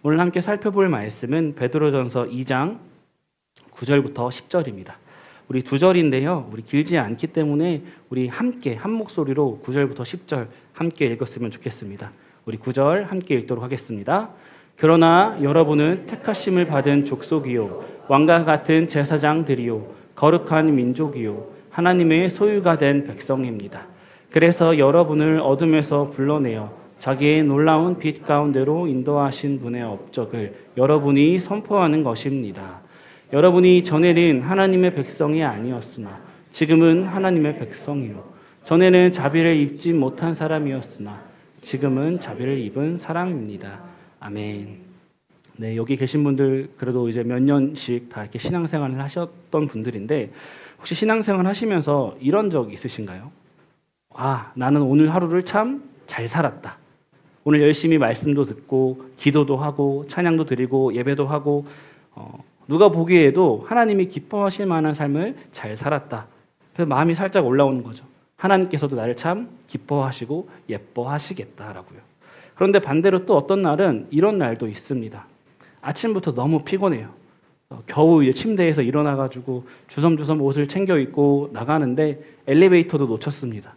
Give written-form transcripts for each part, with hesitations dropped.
오늘 함께 살펴볼 말씀은 베드로전서 2장 9절부터 10절입니다. 우리 두 절인데요. 우리 길지 않기 때문에 우리 함께 한 목소리로 9절부터 10절 함께 읽었으면 좋겠습니다. 우리 9절 함께 읽도록 하겠습니다. 그러나 여러분은 택하심을 받은 족속이요 왕과 같은 제사장들이요 거룩한 민족이요 하나님의 소유가 된 백성입니다. 그래서 여러분을 어둠에서 불러내어 자기의 놀라운 빛 가운데로 인도하신 분의 업적을 여러분이 선포하는 것입니다. 여러분이 전에는 하나님의 백성이 아니었으나 지금은 하나님의 백성이요 전에는 자비를 입지 못한 사람이었으나 지금은 자비를 입은 사람입니다. 아멘. 네, 여기 계신 분들 그래도 이제 몇 년씩 다 이렇게 신앙생활을 하셨던 분들인데 혹시 신앙생활 하시면서 이런 적 있으신가요? 나는 오늘 하루를 참 잘 살았다. 오늘 열심히 말씀도 듣고 기도도 하고 찬양도 드리고 예배도 하고 누가 보기에도 하나님이 기뻐하실 만한 삶을 잘 살았다. 그래서 마음이 살짝 올라오는 거죠. 하나님께서도 나를 참 기뻐하시고 예뻐하시겠다라고요. 그런데 반대로 또 어떤 날은 이런 날도 있습니다. 아침부터 너무 피곤해요. 겨우 침대에서 일어나가지고 주섬주섬 옷을 챙겨 입고 나가는데 엘리베이터도 놓쳤습니다.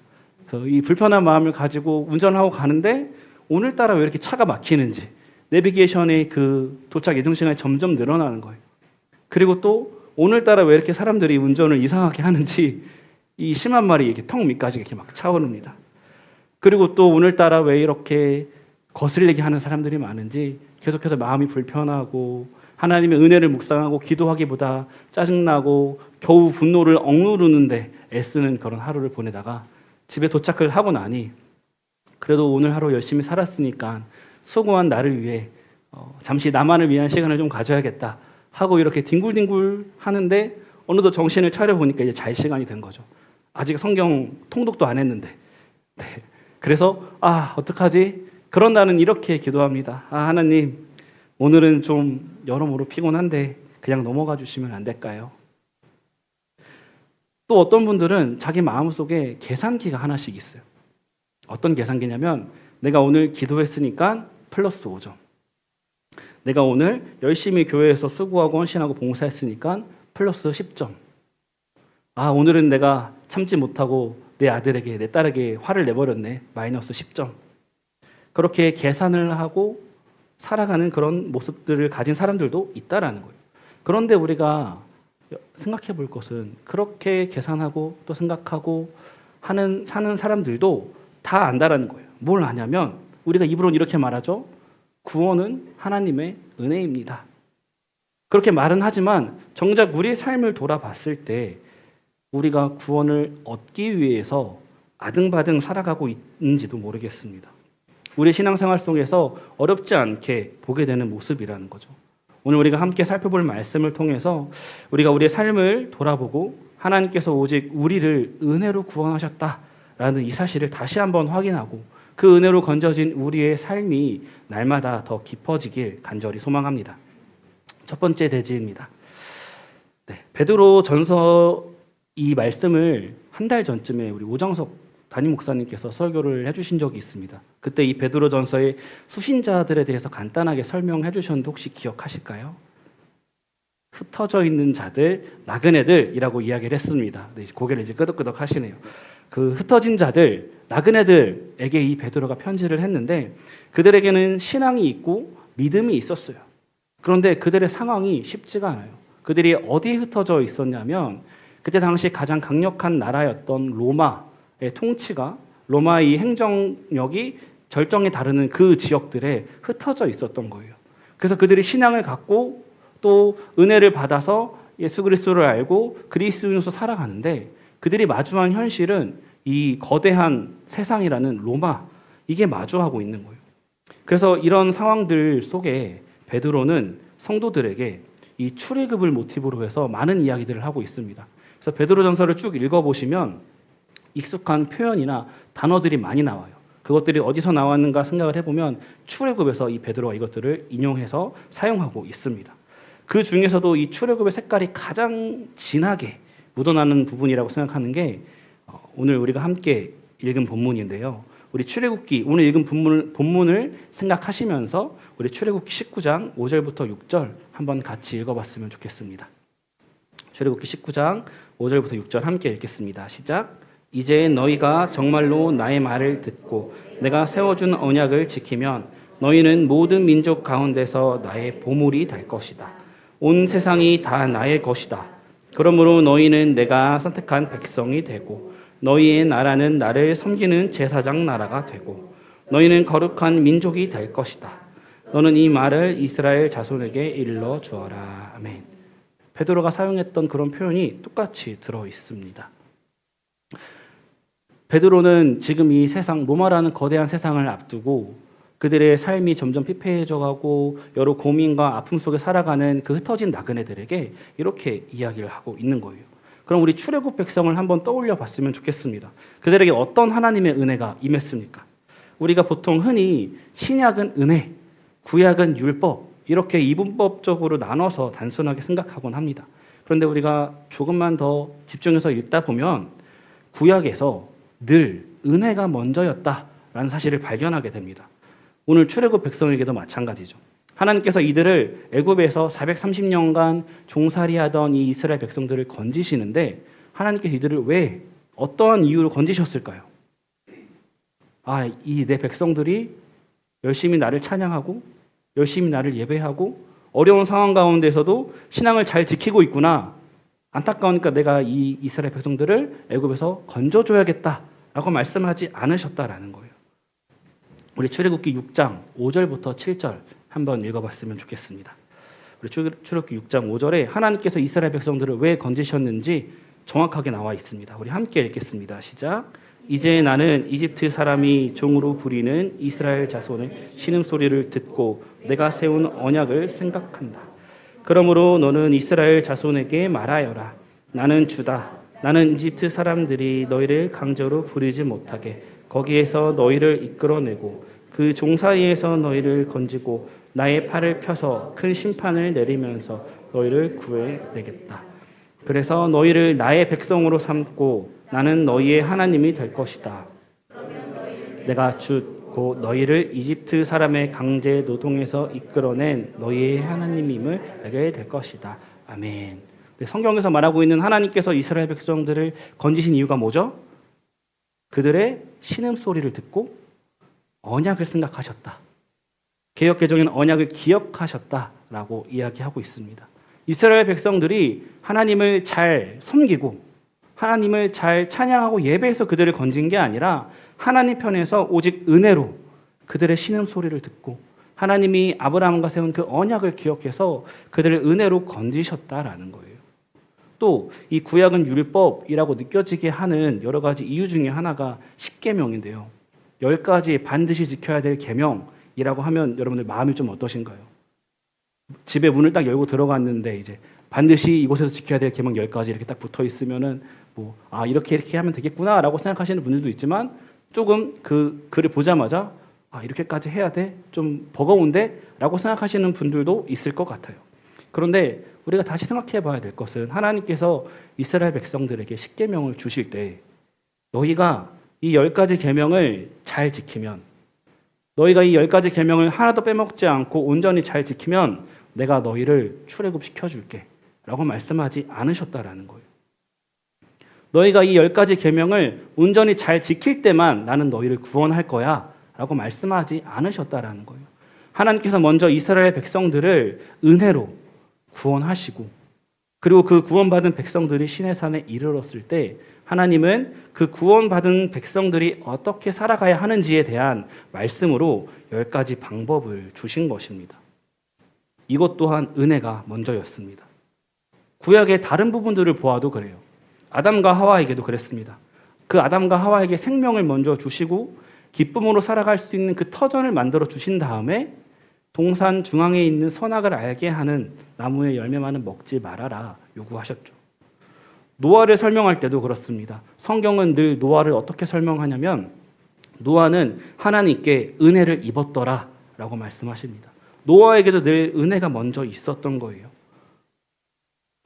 이 불편한 마음을 가지고 운전하고 가는데 오늘따라 왜 이렇게 차가 막히는지 내비게이션의 그 도착 예정 시간이 점점 늘어나는 거예요. 그리고 또 오늘따라 왜 이렇게 사람들이 운전을 이상하게 하는지 이 심한 말이 이렇게 턱 밑까지 이렇게 막 차오릅니다. 그리고 또 오늘따라 왜 이렇게 거슬리게 하는 사람들이 많은지 계속해서 마음이 불편하고 하나님의 은혜를 묵상하고 기도하기보다 짜증나고 겨우 분노를 억누르는데 애쓰는 그런 하루를 보내다가 집에 도착을 하고 나니 그래도 오늘 하루 열심히 살았으니까 수고한 나를 위해 잠시 나만을 위한 시간을 좀 가져야겠다 하고 이렇게 뒹굴뒹굴 하는데 어느덧 정신을 차려보니까 이제 잘 시간이 된 거죠. 아직 성경 통독도 안 했는데. 네. 그래서 어떡하지? 그런 날은 이렇게 기도합니다. 하나님, 오늘은 좀 여러모로 피곤한데 그냥 넘어가 주시면 안 될까요? 또 어떤 분들은 자기 마음속에 계산기가 하나씩 있어요. 어떤 계산기냐면 내가 오늘 기도했으니까 플러스 5점. 내가 오늘 열심히 교회에서 수고하고 헌신하고 봉사했으니까 플러스 10점. 오늘은 내가 참지 못하고 내 아들에게 내 딸에게 화를 내버렸네. 마이너스 10점. 그렇게 계산을 하고 살아가는 그런 모습들을 가진 사람들도 있다라는 거예요. 그런데 우리가 생각해 볼 것은 그렇게 계산하고 또 생각하고 사는 사람들도 다 안다라는 거예요. 뭘 아냐면 우리가 입으로는 이렇게 말하죠. 구원은 하나님의 은혜입니다. 그렇게 말은 하지만 정작 우리의 삶을 돌아봤을 때 우리가 구원을 얻기 위해서 아등바등 살아가고 있는지도 모르겠습니다. 우리 신앙생활 속에서 어렵지 않게 보게 되는 모습이라는 거죠. 오늘 우리가 함께 살펴볼 말씀을 통해서 우리가 우리의 삶을 돌아보고 하나님께서 오직 우리를 은혜로 구원하셨다라는 이 사실을 다시 한번 확인하고 그 은혜로 건져진 우리의 삶이 날마다 더 깊어지길 간절히 소망합니다. 첫 번째 대지입니다. 베드로 전서 이 말씀을 한 달 전쯤에 우리 오정석 담임 목사님께서 설교를 해주신 적이 있습니다. 그때 이 베드로 전서의 수신자들에 대해서 간단하게 설명해 주셨는데 혹시 기억하실까요? 흩어져 있는 자들, 나그네들이라고 이야기를 했습니다. 고개를 이제 끄덕끄덕 하시네요. 그 흩어진 자들, 나그네들에게 이 베드로가 편지를 했는데 그들에게는 신앙이 있고 믿음이 있었어요. 그런데 그들의 상황이 쉽지가 않아요. 그들이 어디에 흩어져 있었냐면 그때 당시 가장 강력한 나라였던 로마의 통치가 로마의 이 행정력이 절정에 다르는 그 지역들에 흩어져 있었던 거예요. 그래서 그들이 신앙을 갖고 또 은혜를 받아서 예수 그리스도를 알고 그리스도인으로서 살아가는데 그들이 마주한 현실은 이 거대한 세상이라는 로마, 이게 마주하고 있는 거예요. 그래서 이런 상황들 속에 베드로는 성도들에게 이 출애굽을 모티브로 해서 많은 이야기들을 하고 있습니다. 그래서 베드로 전서를 쭉 읽어보시면 익숙한 표현이나 단어들이 많이 나와요. 그것들이 어디서 나왔는가 생각을 해보면 출애굽에서 이 베드로가 이것들을 인용해서 사용하고 있습니다. 그 중에서도 이 출애굽의 색깔이 가장 진하게 묻어나는 부분이라고 생각하는 게 오늘 우리가 함께 읽은 본문인데요. 우리 출애굽기 오늘 읽은 본문을 생각하시면서 우리 출애굽기 19장 5절부터 6절 한번 같이 읽어봤으면 좋겠습니다. 출애굽기 19장 5절부터 6절 함께 읽겠습니다. 시작. 이제 너희가 정말로 나의 말을 듣고 내가 세워준 언약을 지키면 너희는 모든 민족 가운데서 나의 보물이 될 것이다. 온 세상이 다 나의 것이다. 그러므로 너희는 내가 선택한 백성이 되고 너희의 나라는 나를 섬기는 제사장 나라가 되고 너희는 거룩한 민족이 될 것이다. 너는 이 말을 이스라엘 자손에게 일러 주어라. 아멘. 베드로가 사용했던 그런 표현이 똑같이 들어 있습니다. 베드로는 지금 이 세상, 로마라는 거대한 세상을 앞두고 그들의 삶이 점점 피폐해져가고 여러 고민과 아픔 속에 살아가는 그 흩어진 나그네들에게 이렇게 이야기를 하고 있는 거예요. 그럼 우리 출애굽 백성을 한번 떠올려 봤으면 좋겠습니다. 그들에게 어떤 하나님의 은혜가 임했습니까? 우리가 보통 흔히 신약은 은혜, 구약은 율법 이렇게 이분법적으로 나눠서 단순하게 생각하곤 합니다. 그런데 우리가 조금만 더 집중해서 읽다 보면 구약에서 늘 은혜가 먼저였다라는 사실을 발견하게 됩니다. 오늘 출애굽 백성에게도 마찬가지죠. 하나님께서 이들을 애굽에서 430년간 종살이하던 이 이스라엘 백성들을 건지시는데 하나님께서 이들을 왜 어떠한 이유로 건지셨을까요? 이 내 백성들이 열심히 나를 찬양하고 열심히 나를 예배하고 어려운 상황 가운데서도 신앙을 잘 지키고 있구나. 안타까우니까 내가 이 이스라엘 백성들을 애굽에서 건져줘야겠다라고 말씀하지 않으셨다라는 거예요. 우리 출애굽기 6장 5절부터 7절 한번 읽어봤으면 좋겠습니다. 우리 출애굽기 6장 5절에 하나님께서 이스라엘 백성들을 왜 건지셨는지 정확하게 나와 있습니다. 우리 함께 읽겠습니다. 시작. 이제 나는 이집트 사람이 종으로 부리는 이스라엘 자손의 신음소리를 듣고 내가 세운 언약을 생각한다. 그러므로 너는 이스라엘 자손에게 말하여라. 나는 주다. 나는 이집트 사람들이 너희를 강제로 부리지 못하게 거기에서 너희를 이끌어내고 그 종사이에서 너희를 건지고 나의 팔을 펴서 큰 심판을 내리면서 너희를 구해내겠다. 그래서 너희를 나의 백성으로 삼고 나는 너희의 하나님이 될 것이다. 내가 주 곧 너희를 이집트 사람의 강제 노동에서 이끌어낸 너희의 하나님임을 알게 될 것이다. 아멘. 성경에서 말하고 있는 하나님께서 이스라엘 백성들을 건지신 이유가 뭐죠? 그들의 신음소리를 듣고 언약을 생각하셨다. 개역개정에는 언약을 기억하셨다라고 이야기하고 있습니다. 이스라엘 백성들이 하나님을 잘 섬기고 하나님을 잘 찬양하고 예배해서 그들을 건진 게 아니라 하나님 편에서 오직 은혜로 그들의 신음소리를 듣고 하나님이 아브라함과 세운 그 언약을 기억해서 그들을 은혜로 건지셨다라는 거예요. 또 이 구약은 율법이라고 느껴지게 하는 여러 가지 이유 중에 하나가 십계명인데요. 10가지 반드시 지켜야 될 계명이라고 하면 여러분들 마음이 좀 어떠신가요? 집에 문을 딱 열고 들어갔는데 이제 반드시 이곳에서 지켜야 될 계명 10가지 이렇게 딱 붙어 있으면은 이렇게 하면 되겠구나라고 생각하시는 분들도 있지만 조금 그 글을 보자마자 이렇게까지 해야 돼? 좀 버거운데? 라고 생각하시는 분들도 있을 것 같아요. 그런데 우리가 다시 생각해 봐야 될 것은 하나님께서 이스라엘 백성들에게 십계명을 주실 때 너희가 이 10가지 계명을 잘 지키면 너희가 이 10가지 계명을 하나도 빼먹지 않고 온전히 잘 지키면 내가 너희를 출애굽시켜 줄게 라고 말씀하지 않으셨다라는 거예요. 너희가 이 10가지 계명을 온전히 잘 지킬 때만 나는 너희를 구원할 거야 라고 말씀하지 않으셨다라는 거예요. 하나님께서 먼저 이스라엘 백성들을 은혜로 구원하시고 그리고 그 구원받은 백성들이 시내산에 이르렀을 때 하나님은 그 구원받은 백성들이 어떻게 살아가야 하는지에 대한 말씀으로 10가지 방법을 주신 것입니다. 이것 또한 은혜가 먼저였습니다. 구약의 다른 부분들을 보아도 그래요. 아담과 하와에게도 그랬습니다. 그 아담과 하와에게 생명을 먼저 주시고 기쁨으로 살아갈 수 있는 그 터전을 만들어 주신 다음에 동산 중앙에 있는 선악을 알게 하는 나무의 열매만은 먹지 말아라 요구하셨죠. 노아를 설명할 때도 그렇습니다. 성경은 늘 노아를 어떻게 설명하냐면 노아는 하나님께 은혜를 입었더라 라고 말씀하십니다. 노아에게도 늘 은혜가 먼저 있었던 거예요.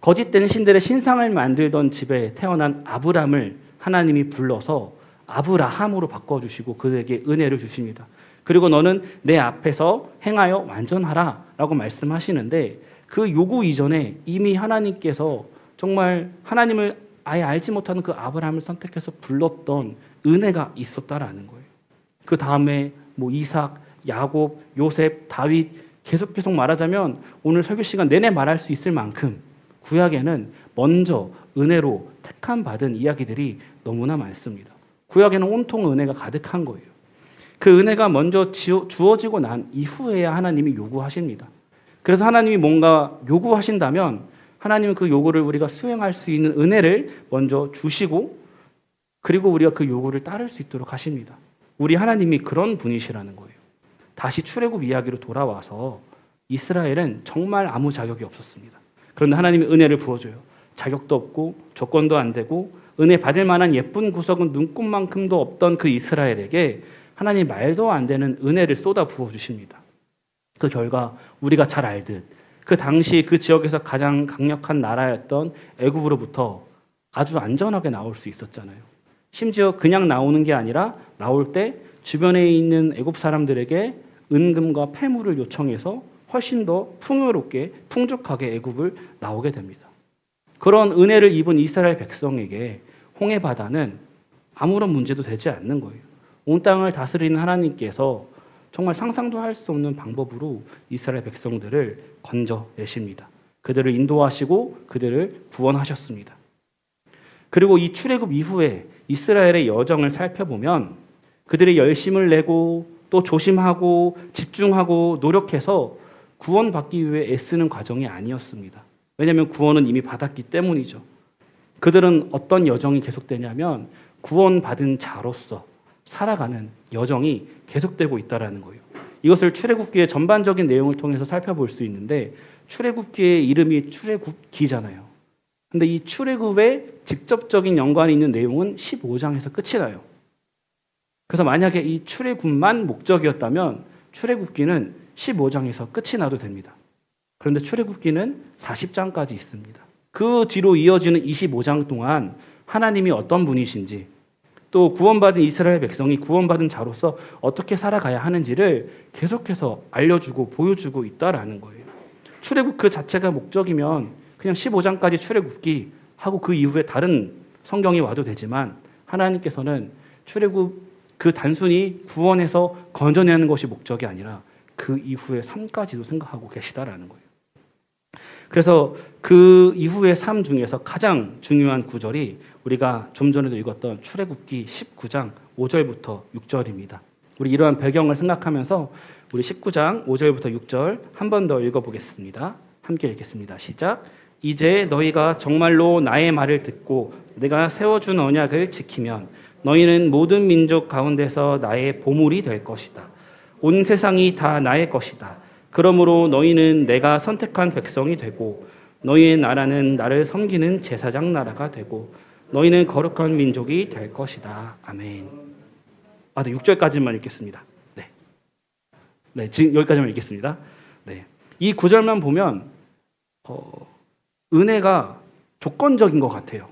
거짓된 신들의 신상을 만들던 집에 태어난 아브람을 하나님이 불러서 아브라함으로 바꿔주시고 그에게 은혜를 주십니다. 그리고 너는 내 앞에서 행하여 완전하라 라고 말씀하시는데 그 요구 이전에 이미 하나님께서 정말 하나님을 아예 알지 못하는 그 아브라함을 선택해서 불렀던 은혜가 있었다라는 거예요. 그 다음에 이삭, 야곱, 요셉, 다윗 계속 말하자면 오늘 설교 시간 내내 말할 수 있을 만큼 구약에는 먼저 은혜로 택함 받은 이야기들이 너무나 많습니다. 구약에는 온통 은혜가 가득한 거예요. 그 은혜가 먼저 주어지고 난 이후에야 하나님이 요구하십니다. 그래서 하나님이 뭔가 요구하신다면 하나님은 그 요구를 우리가 수행할 수 있는 은혜를 먼저 주시고 그리고 우리가 그 요구를 따를 수 있도록 하십니다. 우리 하나님이 그런 분이시라는 거예요. 다시 출애굽 이야기로 돌아와서 이스라엘은 정말 아무 자격이 없었습니다. 그런데 하나님이 은혜를 부어줘요. 자격도 없고 조건도 안 되고 은혜 받을 만한 예쁜 구석은 눈꼽만큼도 없던 그 이스라엘에게 하나님 말도 안 되는 은혜를 쏟아 부어주십니다. 그 결과 우리가 잘 알듯 그 당시 그 지역에서 가장 강력한 나라였던 애굽으로부터 아주 안전하게 나올 수 있었잖아요. 심지어 그냥 나오는 게 아니라 나올 때 주변에 있는 애굽 사람들에게 은금과 폐물을 요청해서 훨씬 더 풍요롭게 풍족하게 애굽을 나오게 됩니다. 그런 은혜를 입은 이스라엘 백성에게 홍해 바다는 아무런 문제도 되지 않는 거예요. 온 땅을 다스리는 하나님께서 정말 상상도 할 수 없는 방법으로 이스라엘 백성들을 건져내십니다. 그들을 인도하시고 그들을 구원하셨습니다. 그리고 이 출애굽 이후에 이스라엘의 여정을 살펴보면 그들이 열심을 내고 또 조심하고 집중하고 노력해서 구원받기 위해 애쓰는 과정이 아니었습니다. 왜냐하면 구원은 이미 받았기 때문이죠. 그들은 어떤 여정이 계속되냐면 구원받은 자로서 살아가는 여정이 계속되고 있다는 거예요. 이것을 출애굽기의 전반적인 내용을 통해서 살펴볼 수 있는데 출애굽기의 이름이 출애굽기잖아요. 근데 이 출애굽에 직접적인 연관이 있는 내용은 15장에서 끝이 나요. 그래서 만약에 이 출애굽만 목적이었다면 출애굽기는 15장에서 끝이 나도 됩니다. 그런데 출애굽기는 40장까지 있습니다. 그 뒤로 이어지는 25장 동안 하나님이 어떤 분이신지 또 구원받은 이스라엘 백성이 구원받은 자로서 어떻게 살아가야 하는지를 계속해서 알려주고 보여주고 있다라는 거예요. 출애굽 그 자체가 목적이면 그냥 15장까지 출애굽기 하고 그 이후에 다른 성경이 와도 되지만 하나님께서는 출애굽 그 단순히 구원해서 건져내는 것이 목적이 아니라 그 이후의 삶까지도 생각하고 계시다라는 거예요. 그래서 그 이후의 삶 중에서 가장 중요한 구절이 우리가 좀 전에도 읽었던 출애굽기 19장 5절부터 6절입니다. 우리 이러한 배경을 생각하면서 우리 19장 5절부터 6절 한 번 더 읽어보겠습니다. 함께 읽겠습니다. 시작. 이제 너희가 정말로 나의 말을 듣고 내가 세워준 언약을 지키면 너희는 모든 민족 가운데서 나의 보물이 될 것이다. 온 세상이 다 나의 것이다. 그러므로 너희는 내가 선택한 백성이 되고 너희의 나라는 나를 섬기는 제사장 나라가 되고 너희는 거룩한 민족이 될 것이다. 아멘. 네, 6절까지만 읽겠습니다. 네, 지금 여기까지만 읽겠습니다. 네, 이 구절만 보면 은혜가 조건적인 것 같아요.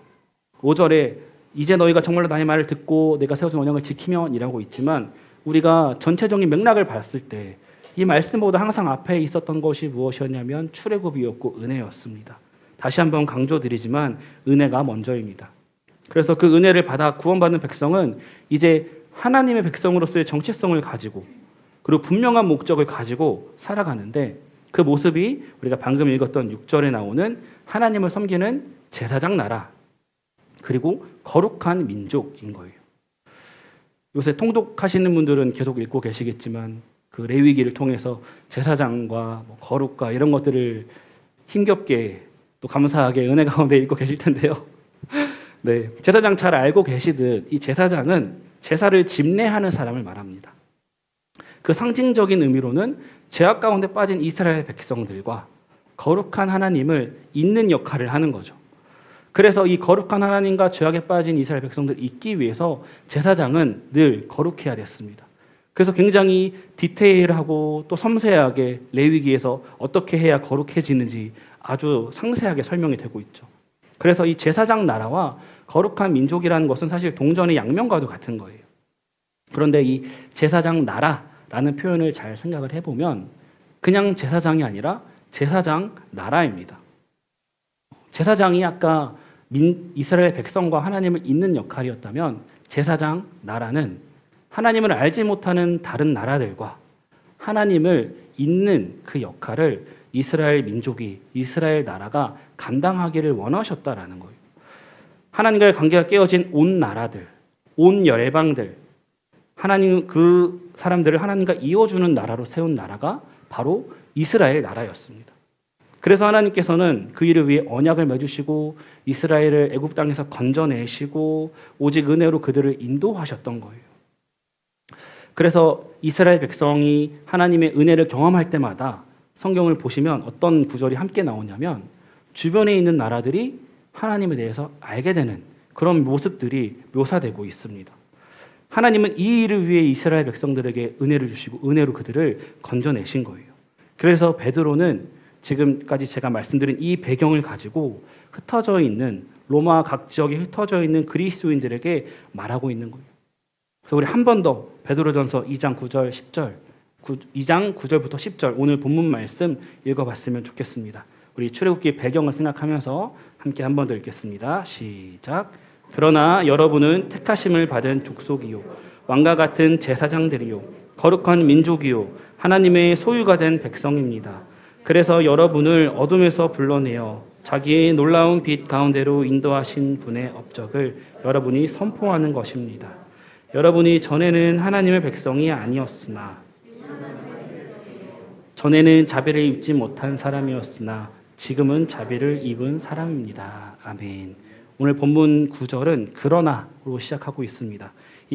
5절에 이제 너희가 정말로 나의 말을 듣고 내가 세워준 언약을 지키면 이라고 있지만 우리가 전체적인 맥락을 봤을 때 이 말씀보다 항상 앞에 있었던 것이 무엇이었냐면 출애굽이었고 은혜였습니다. 다시 한번 강조드리지만 은혜가 먼저입니다. 그래서 그 은혜를 받아 구원받는 백성은 이제 하나님의 백성으로서의 정체성을 가지고 그리고 분명한 목적을 가지고 살아가는데 그 모습이 우리가 방금 읽었던 6절에 나오는 하나님을 섬기는 제사장 나라 그리고 거룩한 민족인 거예요. 요새 통독하시는 분들은 계속 읽고 계시겠지만 그 레위기를 통해서 제사장과 거룩과 이런 것들을 힘겹게 또 감사하게 은혜 가운데 읽고 계실 텐데요. 네, 제사장 잘 알고 계시듯 이 제사장은 제사를 집례하는 사람을 말합니다. 그 상징적인 의미로는 죄악 가운데 빠진 이스라엘 백성들과 거룩한 하나님을 잇는 역할을 하는 거죠. 그래서 이 거룩한 하나님과 죄악에 빠진 이스라엘 백성들을 잇기 위해서 제사장은 늘 거룩해야 됐습니다. 그래서 굉장히 디테일하고 또 섬세하게 레위기에서 어떻게 해야 거룩해지는지 아주 상세하게 설명이 되고 있죠. 그래서 이 제사장 나라와 거룩한 민족이라는 것은 사실 동전의 양면과도 같은 거예요. 그런데 이 제사장 나라라는 표현을 잘 생각을 해보면 그냥 제사장이 아니라 제사장 나라입니다. 제사장이 아까 이스라엘 백성과 하나님을 잇는 역할이었다면 제사장 나라는 하나님을 알지 못하는 다른 나라들과 하나님을 잇는 그 역할을 이스라엘 민족이, 이스라엘 나라가 감당하기를 원하셨다라는 거예요. 하나님과의 관계가 깨어진 온 나라들, 온 열방들, 하나님 그 사람들을 하나님과 이어주는 나라로 세운 나라가 바로 이스라엘 나라였습니다. 그래서 하나님께서는 그 일을 위해 언약을 맺으시고 이스라엘을 애굽 땅에서 건져내시고 오직 은혜로 그들을 인도하셨던 거예요. 그래서 이스라엘 백성이 하나님의 은혜를 경험할 때마다 성경을 보시면 어떤 구절이 함께 나오냐면 주변에 있는 나라들이 하나님에 대해서 알게 되는 그런 모습들이 묘사되고 있습니다. 하나님은 이 일을 위해 이스라엘 백성들에게 은혜를 주시고 은혜로 그들을 건져내신 거예요. 그래서 베드로는 지금까지 제가 말씀드린 이 배경을 가지고 흩어져 있는 로마 각 지역에 흩어져 있는 그리스도인들에게 말하고 있는 거예요. 그래서 우리 한 번 더 베드로전서 2장 9절 10절 2장 9절부터 10절 오늘 본문 말씀 읽어봤으면 좋겠습니다. 우리 출애굽기 배경을 생각하면서 함께 한 번 더 읽겠습니다. 시작. 그러나 여러분은 택하심을 받은 족속이요 왕과 같은 제사장들이요 거룩한 민족이요 하나님의 소유가 된 백성입니다. 그래서 여러분을 어둠에서 불러내어 자기의 놀라운 빛 가운데로 인도하신 분의 업적을 여러분이 선포하는 것입니다. 여러분이 전에는 하나님의 백성이 아니었으나 전에는 자비를 입지 못한 사람이었으나 지금은 자비를 입은 사람입니다. 아멘. 오늘 본문 9절은 그러나로 시작하고 있습니다.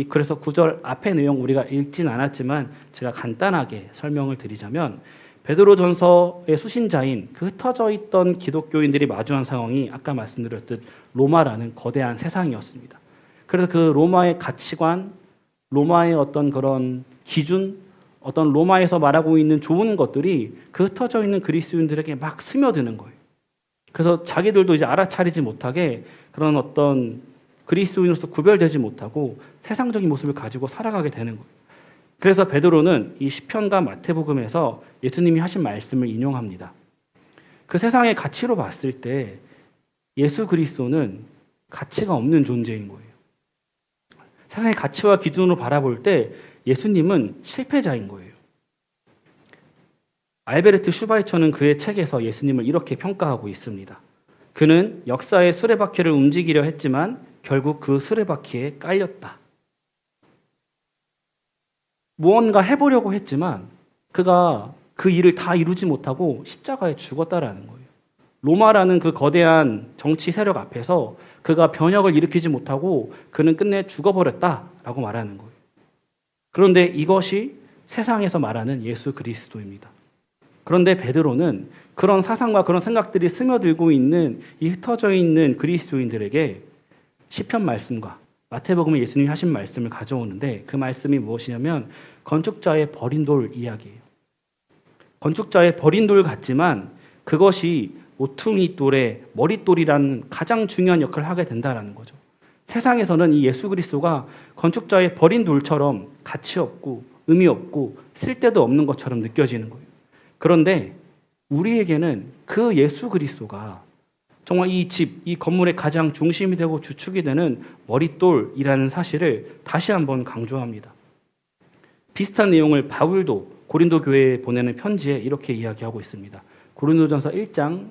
그래서 9절 앞의 내용 우리가 읽진 않았지만 제가 간단하게 설명을 드리자면 베드로전서의 수신자인 그 흩어져 있던 기독교인들이 마주한 상황이 아까 말씀드렸듯 로마라는 거대한 세상이었습니다. 그래서 그 로마의 가치관, 로마의 어떤 그런 기준, 어떤 로마에서 말하고 있는 좋은 것들이 그 흩어져 있는 그리스도인들에게 막 스며드는 거예요. 그래서 자기들도 이제 알아차리지 못하게 그런 어떤 그리스도인으로서 구별되지 못하고 세상적인 모습을 가지고 살아가게 되는 거예요. 그래서 베드로는 이 시편과 마태복음에서 예수님이 하신 말씀을 인용합니다. 그 세상의 가치로 봤을 때 예수 그리스도는 가치가 없는 존재인 거예요. 세상의 가치와 기준으로 바라볼 때 예수님은 실패자인 거예요. 알베르트 슈바이처는 그의 책에서 예수님을 이렇게 평가하고 있습니다. 그는 역사의 수레바퀴를 움직이려 했지만 결국 그 수레바퀴에 깔렸다. 무언가 해보려고 했지만 그가 그 일을 다 이루지 못하고 십자가에 죽었다라는 거예요. 로마라는 그 거대한 정치 세력 앞에서 그가 변혁을 일으키지 못하고 그는 끝내 죽어버렸다라고 말하는 거예요. 그런데 이것이 세상에서 말하는 예수 그리스도입니다. 그런데 베드로는 그런 사상과 그런 생각들이 스며들고 있는 이 흩어져 있는 그리스도인들에게 시편 말씀과 마태복음에 예수님이 하신 말씀을 가져오는데 그 말씀이 무엇이냐면 건축자의 버린 돌 이야기예요. 건축자의 버린 돌 같지만 그것이 모퉁이 돌의 머릿돌이라는 가장 중요한 역할을 하게 된다는 거죠. 세상에서는 이 예수 그리스도가 건축자의 버린 돌처럼 가치 없고 의미 없고 쓸데도 없는 것처럼 느껴지는 거예요. 그런데 우리에게는 그 예수 그리스도가 정말 이 집, 이 건물의 가장 중심이 되고 주축이 되는 머릿돌이라는 사실을 다시 한번 강조합니다. 비슷한 내용을 바울도 고린도 교회에 보내는 편지에 이렇게 이야기하고 있습니다. 고린도전서 1장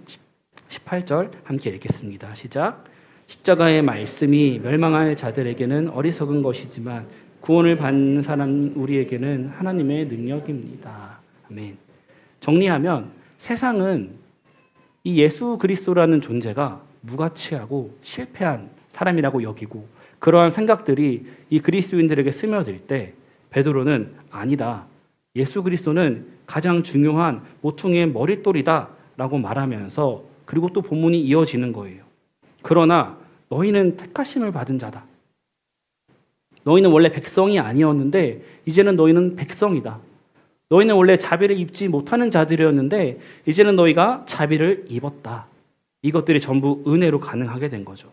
18절 함께 읽겠습니다. 시작. 십자가의 말씀이 멸망할 자들에게는 어리석은 것이지만 구원을 받는 사람 우리에게는 하나님의 능력입니다. 아멘. 정리하면 세상은 이 예수 그리스도라는 존재가 무가치하고 실패한 사람이라고 여기고 그러한 생각들이 이 그리스도인들에게 스며들 때 베드로는 아니다. 예수 그리스도는 가장 중요한 모퉁이의 머릿돌이다라고 말하면서 그리고 또 본문이 이어지는 거예요. 그러나 너희는 택하심을 받은 자다. 너희는 원래 백성이 아니었는데 이제는 너희는 백성이다. 너희는 원래 자비를 입지 못하는 자들이었는데 이제는 너희가 자비를 입었다. 이것들이 전부 은혜로 가능하게 된 거죠.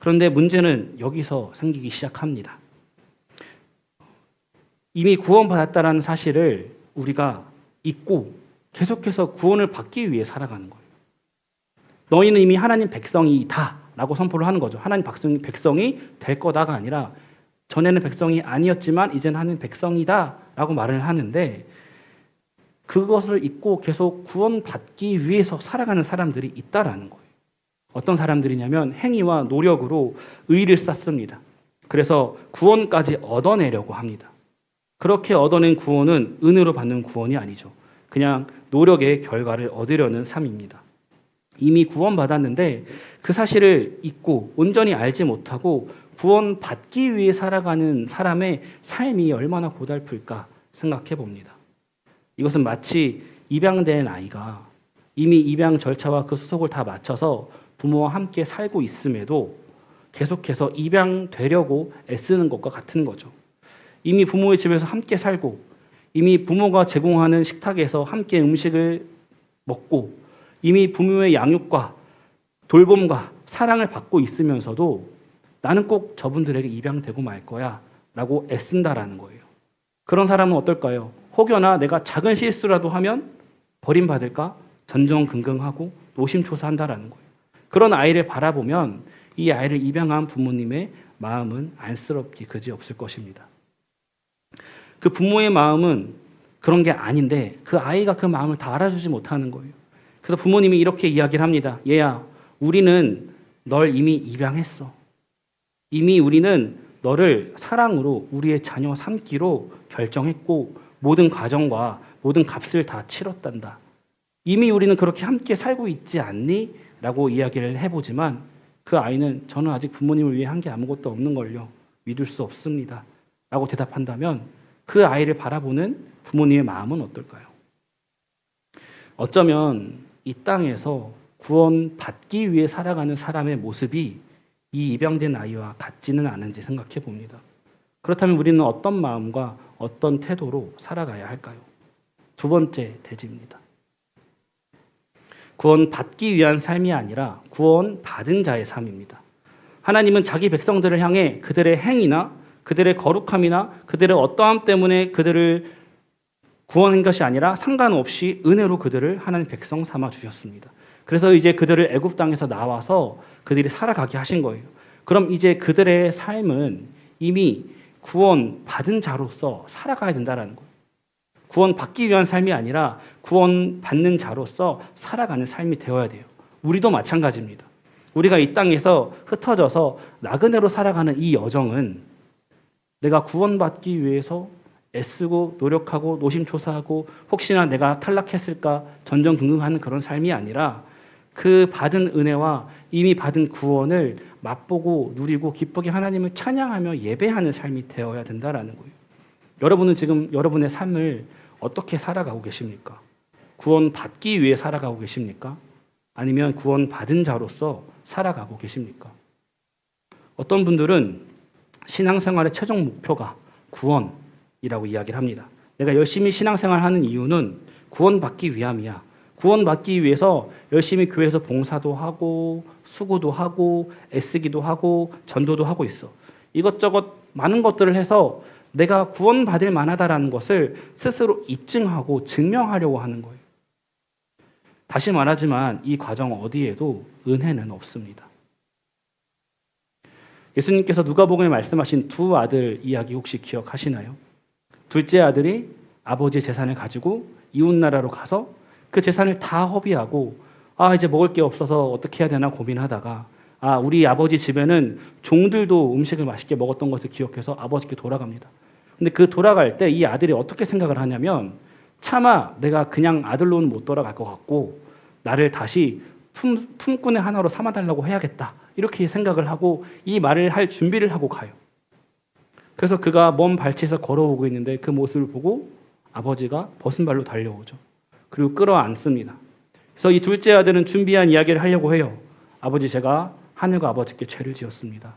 그런데 문제는 여기서 생기기 시작합니다. 이미 구원받았다는 사실을 우리가 잊고 계속해서 구원을 받기 위해 살아가는 거예요. 너희는 이미 하나님 백성이다 라고 선포를 하는 거죠. 하나님 백성이 될 거다가 아니라 전에는 백성이 아니었지만 이제는 하나님 백성이다 라고 말을 하는데, 그것을 잊고 계속 구원받기 위해서 살아가는 사람들이 있다라는 거예요. 어떤 사람들이냐면 행위와 노력으로 의의를 쌓습니다. 그래서 구원까지 얻어내려고 합니다. 그렇게 얻어낸 구원은 은혜로 받는 구원이 아니죠. 그냥 노력의 결과를 얻으려는 삶입니다. 이미 구원받았는데 그 사실을 잊고 온전히 알지 못하고 구원받기 위해 살아가는 사람의 삶이 얼마나 고달플까 생각해 봅니다. 이것은 마치 입양된 아이가 이미 입양 절차와 그 수속을 다 마쳐서 부모와 함께 살고 있음에도 계속해서 입양되려고 애쓰는 것과 같은 거죠. 이미 부모의 집에서 함께 살고 이미 부모가 제공하는 식탁에서 함께 음식을 먹고 이미 부모의 양육과 돌봄과 사랑을 받고 있으면서도 나는 꼭 저분들에게 입양되고 말 거야 라고 애쓴다라는 거예요. 그런 사람은 어떨까요? 혹여나 내가 작은 실수라도 하면 버림받을까 전전긍긍하고 노심초사한다라는 거예요. 그런 아이를 바라보면 이 아이를 입양한 부모님의 마음은 안쓰럽기 그지없을 것입니다. 그 부모의 마음은 그런 게 아닌데 그 아이가 그 마음을 다 알아주지 못하는 거예요. 그래서 부모님이 이렇게 이야기를 합니다. 얘야, 우리는 널 이미 입양했어. 이미 우리는 너를 사랑으로 우리의 자녀 삼기로 결정했고 모든 과정과 모든 값을 다 치렀단다. 이미 우리는 그렇게 함께 살고 있지 않니? 라고 이야기를 해보지만 그 아이는 저는 아직 부모님을 위해 한 게 아무것도 없는 걸요. 믿을 수 없습니다. 라고 대답한다면 그 아이를 바라보는 부모님의 마음은 어떨까요? 어쩌면 이 땅에서 구원받기 위해 살아가는 사람의 모습이 이 입양된 아이와 같지는 않은지 생각해 봅니다. 그렇다면 우리는 어떤 마음과 어떤 태도로 살아가야 할까요? 두 번째 대지입니다. 구원받기 위한 삶이 아니라 구원받은 자의 삶입니다. 하나님은 자기 백성들을 향해 그들의 행위나 그들의 거룩함이나 그들의 어떠함 때문에 그들을 구원한 것이 아니라 상관없이 은혜로 그들을 하나님 백성 삼아 주셨습니다. 그래서 이제 그들을 애굽 땅에서 나와서 그들이 살아가게 하신 거예요. 그럼 이제 그들의 삶은 이미 구원받은 자로서 살아가야 된다는 거예요. 구원받기 위한 삶이 아니라 구원받는 자로서 살아가는 삶이 되어야 돼요. 우리도 마찬가지입니다. 우리가 이 땅에서 흩어져서 나그네로 살아가는 이 여정은 내가 구원받기 위해서 애쓰고 노력하고 노심초사하고 혹시나 내가 탈락했을까 전전긍긍하는 그런 삶이 아니라 그 받은 은혜와 이미 받은 구원을 맛보고 누리고 기쁘게 하나님을 찬양하며 예배하는 삶이 되어야 된다라는 거예요. 여러분은 지금 여러분의 삶을 어떻게 살아가고 계십니까? 구원받기 위해 살아가고 계십니까? 아니면 구원받은 자로서 살아가고 계십니까? 어떤 분들은 신앙생활의 최종 목표가 구원이라고 이야기를 합니다. 내가 열심히 신앙생활하는 이유는 구원받기 위함이야. 구원받기 위해서 열심히 교회에서 봉사도 하고 수고도 하고 애쓰기도 하고 전도도 하고 있어. 이것저것 많은 것들을 해서 내가 구원받을 만하다라는 것을 스스로 입증하고 증명하려고 하는 거예요. 다시 말하지만 이 과정 어디에도 은혜는 없습니다. 예수님께서 누가복음에 말씀하신 두 아들 이야기 혹시 기억하시나요? 둘째 아들이 아버지의 재산을 가지고 이웃나라로 가서 그 재산을 다 허비하고 이제 먹을 게 없어서 어떻게 해야 되나 고민하다가 우리 아버지 집에는 종들도 음식을 맛있게 먹었던 것을 기억해서 아버지께 돌아갑니다. 근데 그 돌아갈 때 이 아들이 어떻게 생각을 하냐면 차마 내가 그냥 아들로는 못 돌아갈 것 같고 나를 다시 품꾼의 하나로 삼아달라고 해야겠다. 이렇게 생각을 하고 이 말을 할 준비를 하고 가요. 그래서 그가 먼 발치에서 걸어오고 있는데 그 모습을 보고 아버지가 벗은 발로 달려오죠. 그리고 끌어안습니다. 그래서 이 둘째 아들은 준비한 이야기를 하려고 해요. 아버지, 제가 하늘과 아버지께 죄를 지었습니다.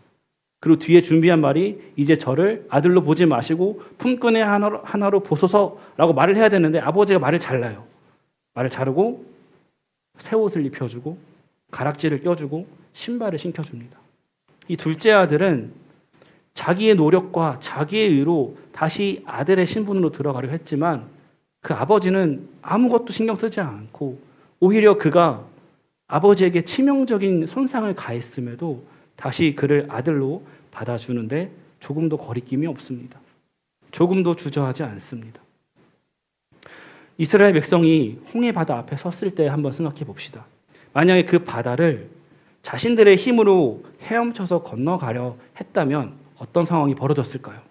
그리고 뒤에 준비한 말이 이제 저를 아들로 보지 마시고 품꾼의 하나로 보소서라고 말을 해야 되는데 아버지가 말을 잘라요. 말을 자르고 새 옷을 입혀주고 가락지를 껴주고 신발을 신겨줍니다. 이 둘째 아들은 자기의 노력과 자기의 의로 다시 아들의 신분으로 들어가려 했지만 그 아버지는 아무것도 신경 쓰지 않고 오히려 그가 아버지에게 치명적인 손상을 가했음에도 다시 그를 아들로 받아주는데 조금도 거리낌이 없습니다. 조금도 주저하지 않습니다. 이스라엘 백성이 홍해 바다 앞에 섰을 때 한번 생각해 봅시다. 만약에 그 바다를 자신들의 힘으로 헤엄쳐서 건너가려 했다면 어떤 상황이 벌어졌을까요?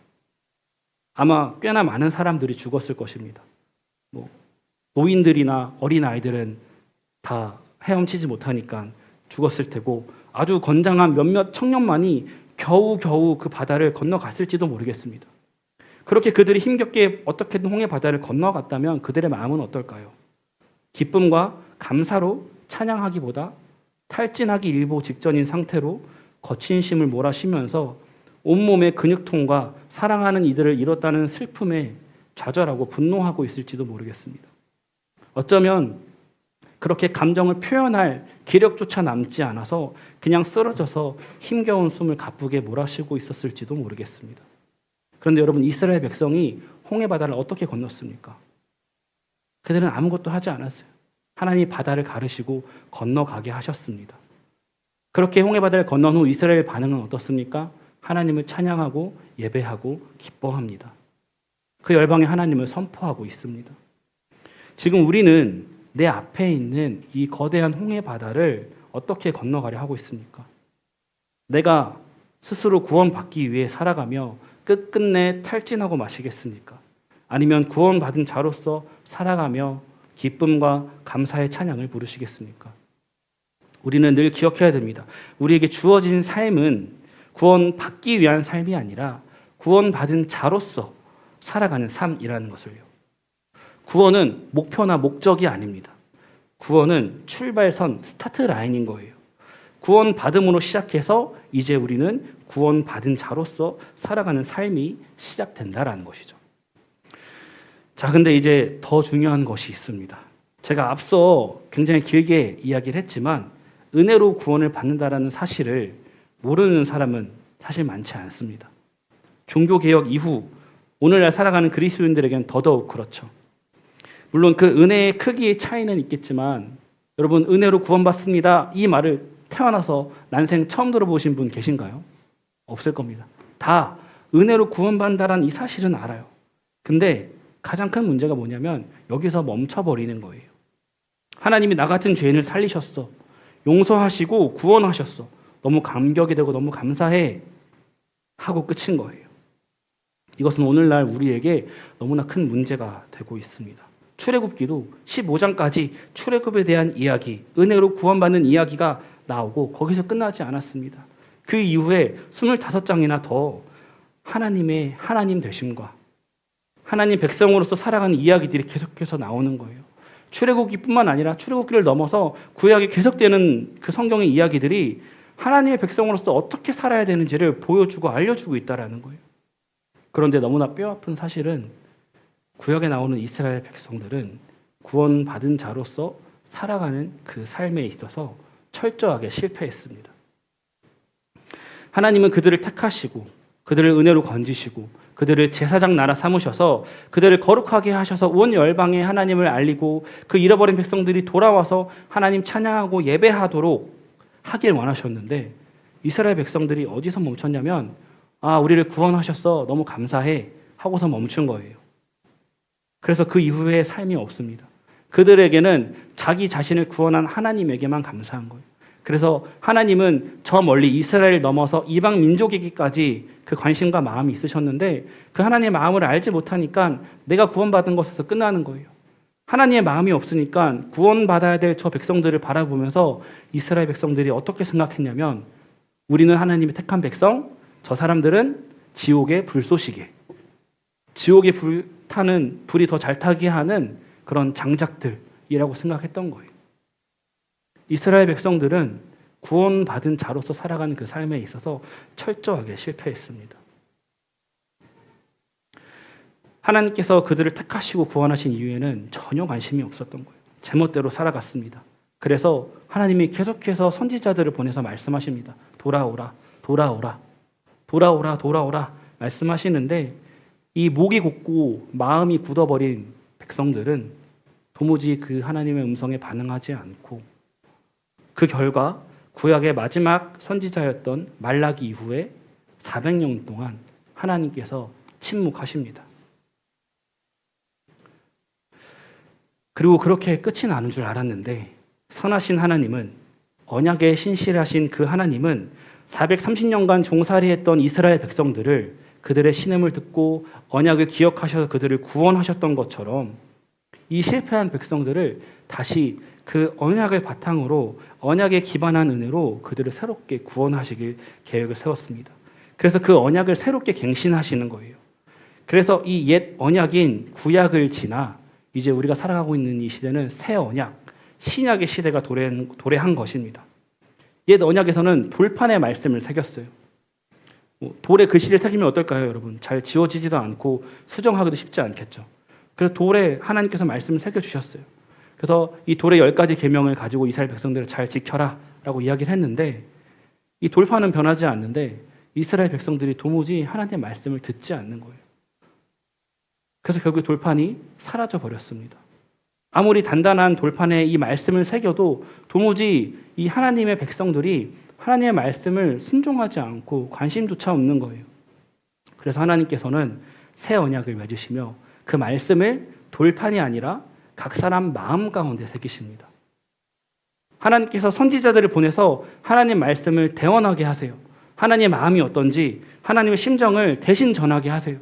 아마 꽤나 많은 사람들이 죽었을 것입니다. 노인들이나 어린아이들은 다 헤엄치지 못하니까 죽었을 테고 아주 건장한 몇몇 청년만이 겨우겨우 그 바다를 건너갔을지도 모르겠습니다. 그렇게 그들이 힘겹게 어떻게든 홍해 바다를 건너갔다면 그들의 마음은 어떨까요? 기쁨과 감사로 찬양하기보다 탈진하기 일보 직전인 상태로 거친 심을 몰아쉬면서 온몸의 근육통과 사랑하는 이들을 잃었다는 슬픔에 좌절하고 분노하고 있을지도 모르겠습니다. 어쩌면 그렇게 감정을 표현할 기력조차 남지 않아서 그냥 쓰러져서 힘겨운 숨을 가쁘게 몰아쉬고 있었을지도 모르겠습니다. 그런데 여러분, 이스라엘 백성이 홍해 바다를 어떻게 건넜습니까? 그들은 아무것도 하지 않았어요. 하나님이 바다를 가르시고 건너가게 하셨습니다. 그렇게 홍해 바다를 건넌 후 이스라엘 반응은 어떻습니까? 하나님을 찬양하고 예배하고 기뻐합니다. 그 열방의 하나님을 선포하고 있습니다. 지금 우리는 내 앞에 있는 이 거대한 홍해 바다를 어떻게 건너가려 하고 있습니까? 내가 스스로 구원받기 위해 살아가며 끝끝내 탈진하고 마시겠습니까? 아니면 구원받은 자로서 살아가며 기쁨과 감사의 찬양을 부르시겠습니까? 우리는 늘 기억해야 됩니다. 우리에게 주어진 삶은 구원받기 위한 삶이 아니라 구원받은 자로서 살아가는 삶이라는 것을요. 구원은 목표나 목적이 아닙니다. 구원은 출발선, 스타트 라인인 거예요. 구원받음으로 시작해서 이제 우리는 구원받은 자로서 살아가는 삶이 시작된다라는 것이죠. 자, 근데 이제 더 중요한 것이 있습니다. 제가 앞서 굉장히 길게 이야기를 했지만 은혜로 구원을 받는다라는 사실을 모르는 사람은 사실 많지 않습니다. 종교개혁 이후 오늘날 살아가는 그리스도인들에게는 더더욱 그렇죠. 물론 그 은혜의 크기의 차이는 있겠지만 여러분, 은혜로 구원받습니다 이 말을 태어나서 난생 처음 들어보신 분 계신가요? 없을 겁니다. 다 은혜로 구원받는다는 이 사실은 알아요. 근데 가장 큰 문제가 뭐냐면 여기서 멈춰버리는 거예요. 하나님이 나 같은 죄인을 살리셨어. 용서하시고 구원하셨어. 너무 감격이 되고 너무 감사해 하고 끝인 거예요. 이것은 오늘날 우리에게 너무나 큰 문제가 되고 있습니다. 출애굽기도 15장까지 출애굽에 대한 이야기, 은혜로 구원받는 이야기가 나오고 거기서 끝나지 않았습니다. 그 이후에 25장이나 더 하나님의 하나님 되심과 하나님 백성으로서 살아가는 이야기들이 계속해서 나오는 거예요. 출애굽기뿐만 아니라 출애굽기를 넘어서 구약에 계속되는 그 성경의 이야기들이 하나님의 백성으로서 어떻게 살아야 되는지를 보여주고 알려주고 있다는 거예요. 그런데 너무나 뼈아픈 사실은 구약에 나오는 이스라엘 백성들은 구원받은 자로서 살아가는 그 삶에 있어서 철저하게 실패했습니다. 하나님은 그들을 택하시고 그들을 은혜로 건지시고 그들을 제사장 나라 삼으셔서 그들을 거룩하게 하셔서 온 열방에 하나님을 알리고 그 잃어버린 백성들이 돌아와서 하나님 찬양하고 예배하도록 하길 원하셨는데 이스라엘 백성들이 어디서 멈췄냐면 우리를 구원하셨어 너무 감사해 하고서 멈춘 거예요. 그래서 그 이후에 삶이 없습니다. 그들에게는 자기 자신을 구원한 하나님에게만 감사한 거예요. 그래서 하나님은 저 멀리 이스라엘을 넘어서 이방 민족에게까지 그 관심과 마음이 있으셨는데 그 하나님의 마음을 알지 못하니까 내가 구원받은 것에서 끝나는 거예요. 하나님의 마음이 없으니까 구원받아야 될 저 백성들을 바라보면서 이스라엘 백성들이 어떻게 생각했냐면 우리는 하나님의 택한 백성, 저 사람들은 지옥의 불쏘시개, 지옥의 불타는 불이 더 잘 타게 하는 그런 장작들이라고 생각했던 거예요. 이스라엘 백성들은 구원받은 자로서 살아가는 그 삶에 있어서 철저하게 실패했습니다. 하나님께서 그들을 택하시고 구원하신 이유에는 전혀 관심이 없었던 거예요. 제멋대로 살아갔습니다. 그래서 하나님이 계속해서 선지자들을 보내서 말씀하십니다. 돌아오라, 돌아오라, 돌아오라, 돌아오라 말씀하시는데 이 목이 곧고 마음이 굳어버린 백성들은 도무지 그 하나님의 음성에 반응하지 않고 그 결과 구약의 마지막 선지자였던 말라기 이후에 400년 동안 하나님께서 침묵하십니다. 그리고 그렇게 끝이 나는 줄 알았는데 선하신 하나님은, 언약에 신실하신 그 하나님은 430년간 종살이했던 이스라엘 백성들을 그들의 신음을 듣고 언약을 기억하셔서 그들을 구원하셨던 것처럼 이 실패한 백성들을 다시 그 언약을 바탕으로 언약에 기반한 은혜로 그들을 새롭게 구원하시길 계획을 세웠습니다. 그래서 그 언약을 새롭게 갱신하시는 거예요. 그래서 이 옛 언약인 구약을 지나 이제 우리가 살아가고 있는 이 시대는 새 언약, 신약의 시대가 도래한 것입니다. 옛 언약에서는 돌판의 말씀을 새겼어요. 돌에 글씨를 새기면 어떨까요, 여러분? 잘 지워지지도 않고 수정하기도 쉽지 않겠죠. 그래서 돌에 하나님께서 말씀을 새겨주셨어요. 그래서 이 돌의 10가지 계명을 가지고 이스라엘 백성들을 잘 지켜라 라고 이야기를 했는데 이 돌판은 변하지 않는데 이스라엘 백성들이 도무지 하나님의 말씀을 듣지 않는 거예요. 그래서 결국 돌판이 사라져 버렸습니다. 아무리 단단한 돌판에 이 말씀을 새겨도 도무지 이 하나님의 백성들이 하나님의 말씀을 순종하지 않고 관심조차 없는 거예요. 그래서 하나님께서는 새 언약을 맺으시며 그 말씀을 돌판이 아니라 각 사람 마음 가운데 새기십니다. 하나님께서 선지자들을 보내서 하나님 말씀을 대언하게 하세요. 하나님의 마음이 어떤지 하나님의 심정을 대신 전하게 하세요.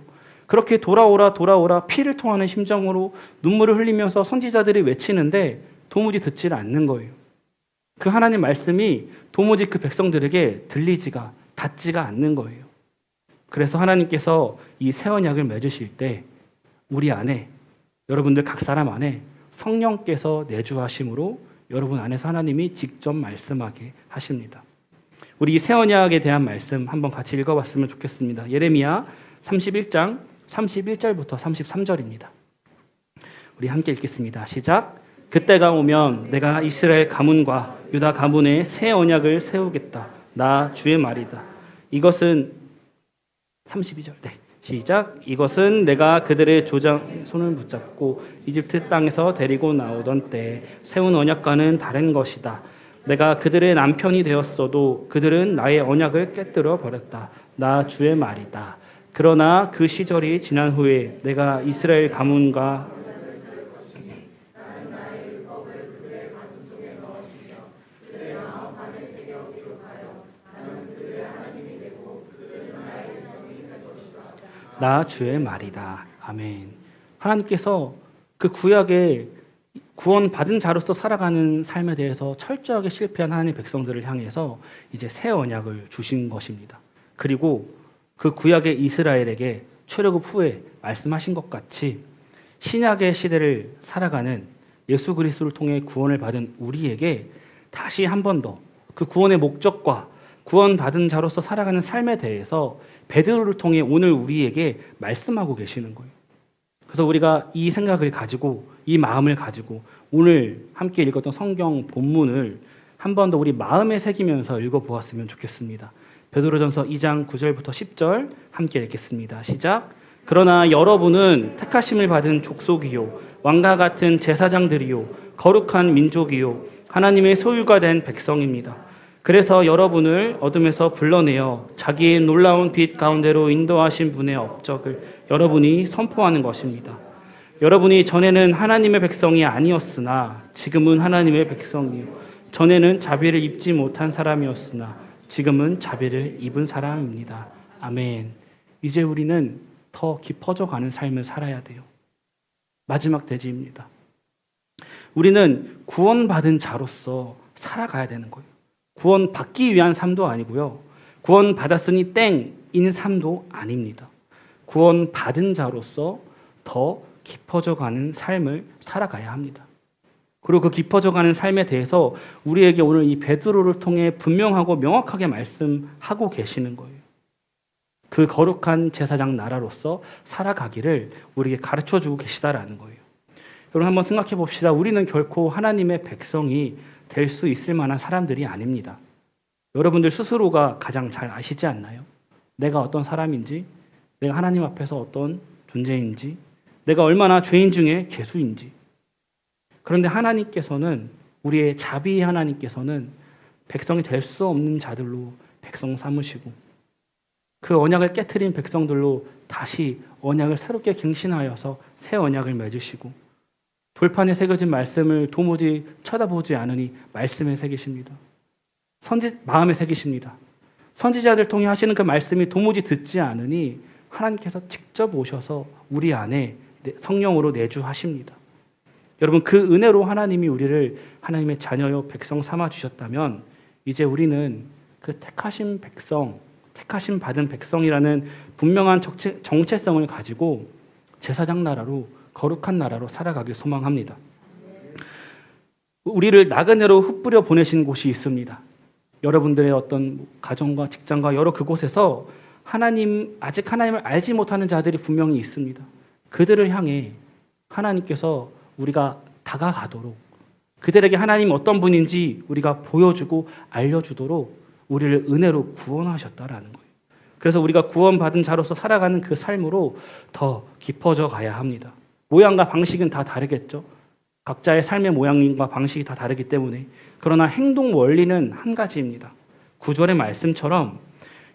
그렇게 돌아오라 돌아오라 피를 통하는 심정으로 눈물을 흘리면서 선지자들이 외치는데 도무지 듣지를 않는 거예요. 그 하나님 말씀이 도무지 그 백성들에게 들리지가 닿지가 않는 거예요. 그래서 하나님께서 이 새 언약을 맺으실 때 우리 안에, 여러분들 각 사람 안에 성령께서 내주하심으로 여러분 안에서 하나님이 직접 말씀하게 하십니다. 우리 이 새 언약에 대한 말씀 한번 같이 읽어봤으면 좋겠습니다. 예레미야 31장 31절부터 33절입니다. 우리 함께 읽겠습니다. 시작. 그때가 오면 내가 이스라엘 가문과 유다 가문에 새 언약을 세우겠다. 나 주의 말이다. 이것은 32절. 네. 시작. 이것은 내가 그들의 조상 손을 붙잡고 이집트 땅에서 데리고 나오던 때 세운 언약과는 다른 것이다. 내가 그들의 남편이 되었어도 그들은 나의 언약을 깨뜨려 버렸다. 나 주의 말이다. 그러나 그 시절이 지난 후에 내가 이스라엘 가문과 나 주의 말이다. 아멘. 하나님께서 그 구약의 구원받은 자로서 살아가는 삶에 대해서 철저하게 실패한 하나님의 백성들을 향해서 이제 새 언약을 주신 것입니다. 그리고 그 구약의 이스라엘에게 출애굽 후에 말씀하신 것 같이 신약의 시대를 살아가는 예수 그리스도를 통해 구원을 받은 우리에게 다시 한 번 더 그 구원의 목적과 구원받은 자로서 살아가는 삶에 대해서 베드로를 통해 오늘 우리에게 말씀하고 계시는 거예요. 그래서 우리가 이 생각을 가지고 이 마음을 가지고 오늘 함께 읽었던 성경 본문을 한 번 더 우리 마음에 새기면서 읽어보았으면 좋겠습니다. 베드로전서 2장 9절부터 10절 함께 읽겠습니다. 시작. 그러나 여러분은 택하심을 받은 족속이요 왕과 같은 제사장들이요 거룩한 민족이요 하나님의 소유가 된 백성입니다. 그래서 여러분을 어둠에서 불러내어 자기의 놀라운 빛 가운데로 인도하신 분의 업적을 여러분이 선포하는 것입니다. 여러분이 전에는 하나님의 백성이 아니었으나 지금은 하나님의 백성이요 전에는 자비를 입지 못한 사람이었으나 지금은 자비를 입은 사람입니다. 아멘. 이제 우리는 더 깊어져 가는 삶을 살아야 돼요. 마지막 대지입니다. 우리는 구원받은 자로서 살아가야 되는 거예요. 구원받기 위한 삶도 아니고요. 구원받았으니 땡인 삶도 아닙니다. 구원받은 자로서 더 깊어져 가는 삶을 살아가야 합니다. 그리고 그 깊어져 가는 삶에 대해서 우리에게 오늘 이 베드로를 통해 분명하고 명확하게 말씀하고 계시는 거예요. 그 거룩한 제사장 나라로서 살아가기를 우리에게 가르쳐주고 계시다라는 거예요. 여러분 한번 생각해 봅시다. 우리는 결코 하나님의 백성이 될 수 있을 만한 사람들이 아닙니다. 여러분들 스스로가 가장 잘 아시지 않나요? 내가 어떤 사람인지, 내가 하나님 앞에서 어떤 존재인지, 내가 얼마나 죄인 중에 괴수인지. 그런데 하나님께서는, 우리의 자비 하나님께서는 백성이 될 수 없는 자들로 백성 삼으시고, 그 언약을 깨트린 백성들로 다시 언약을 새롭게 갱신하여서 새 언약을 맺으시고, 돌판에 새겨진 말씀을 도무지 쳐다보지 않으니 말씀에 새기십니다. 마음에 새기십니다. 선지자들 통해 하시는 그 말씀이 도무지 듣지 않으니 하나님께서 직접 오셔서 우리 안에 성령으로 내주하십니다. 여러분, 그 은혜로 하나님이 우리를 하나님의 자녀요 백성 삼아 주셨다면, 이제 우리는 그 택하신 백성, 택하심 받은 백성이라는 분명한 정체성을 가지고 제사장 나라로, 거룩한 나라로 살아가길 소망합니다. 우리를 나그네로 흩뿌려 보내신 곳이 있습니다. 여러분들의 어떤 가정과 직장과 여러 그곳에서 아직 하나님을 알지 못하는 자들이 분명히 있습니다. 그들을 향해 하나님께서 우리가 다가가도록, 그들에게 하나님이 어떤 분인지 우리가 보여주고 알려주도록 우리를 은혜로 구원하셨다라는 거예요. 그래서 우리가 구원받은 자로서 살아가는 그 삶으로 더 깊어져 가야 합니다. 모양과 방식은 다 다르겠죠. 각자의 삶의 모양과 방식이 다 다르기 때문에. 그러나 행동 원리는 한 가지입니다. 9절의 말씀처럼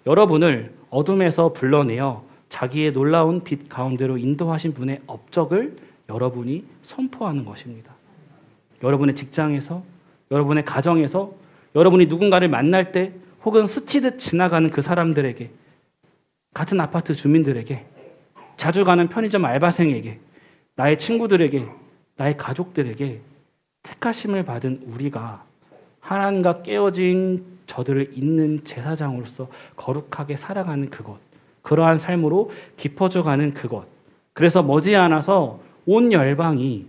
여러분을 어둠에서 불러내어 자기의 놀라운 빛 가운데로 인도하신 분의 업적을 여러분이 선포하는 것입니다. 여러분의 직장에서, 여러분의 가정에서, 여러분이 누군가를 만날 때, 혹은 스치듯 지나가는 그 사람들에게, 같은 아파트 주민들에게, 자주 가는 편의점 알바생에게, 나의 친구들에게, 나의 가족들에게 택하심을 받은 우리가 하나님과 깨어진 저들을 잇는 제사장으로서 거룩하게 살아가는 그것, 그러한 삶으로 깊어져가는 그것. 그래서 머지않아서 온 열방이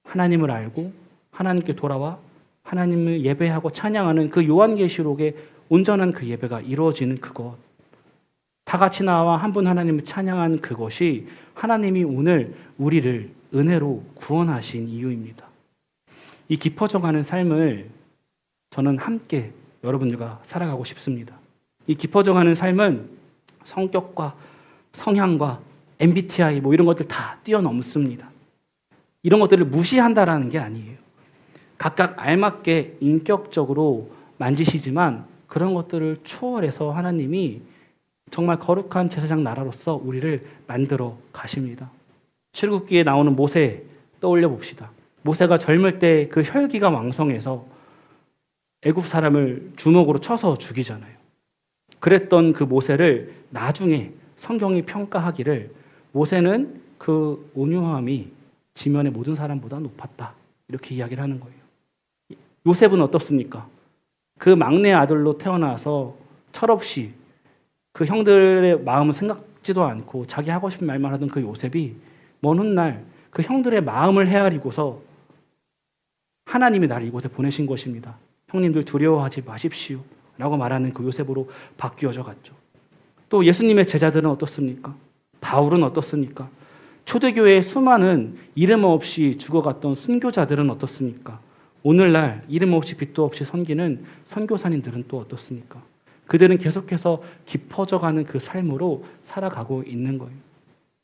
하나님을 알고 하나님께 돌아와 하나님을 예배하고 찬양하는 그 요한계시록의 온전한 그 예배가 이루어지는 그것, 다 같이 나와 한 분 하나님을 찬양하는 그것이 하나님이 오늘 우리를 은혜로 구원하신 이유입니다. 이 깊어져가는 삶을 저는 함께 여러분들과 살아가고 싶습니다. 이 깊어져가는 삶은 성격과 성향과 MBTI 이런 것들 다 뛰어넘습니다. 이런 것들을 무시한다라는 게 아니에요. 각각 알맞게 인격적으로 만지시지만 그런 것들을 초월해서 하나님이 정말 거룩한 제사장 나라로서 우리를 만들어 가십니다. 출애굽기에 나오는 모세 떠올려 봅시다. 모세가 젊을 때 그 혈기가 왕성해서 애굽 사람을 주먹으로 쳐서 죽이잖아요. 그랬던 그 모세를 나중에 성경이 평가하기를 모세는 그 온유함이 지면의 모든 사람보다 높았다, 이렇게 이야기를 하는 거예요. 요셉은 어떻습니까? 그 막내 아들로 태어나서 철없이 그 형들의 마음을 생각지도 않고 자기 하고 싶은 말만 하던 그 요셉이 먼 훗날 그 형들의 마음을 헤아리고서 하나님이 나를 이곳에 보내신 것입니다. 형님들 두려워하지 마십시오 라고 말하는 그 요셉으로 바뀌어져 갔죠. 또 예수님의 제자들은 어떻습니까? 바울은 어떻습니까? 초대교회의 수많은 이름 없이 죽어갔던 순교자들은 어떻습니까? 오늘날 이름 없이 빛도 없이 섬기는 선교사님들은 또 어떻습니까? 그들은 계속해서 깊어져가는 그 삶으로 살아가고 있는 거예요.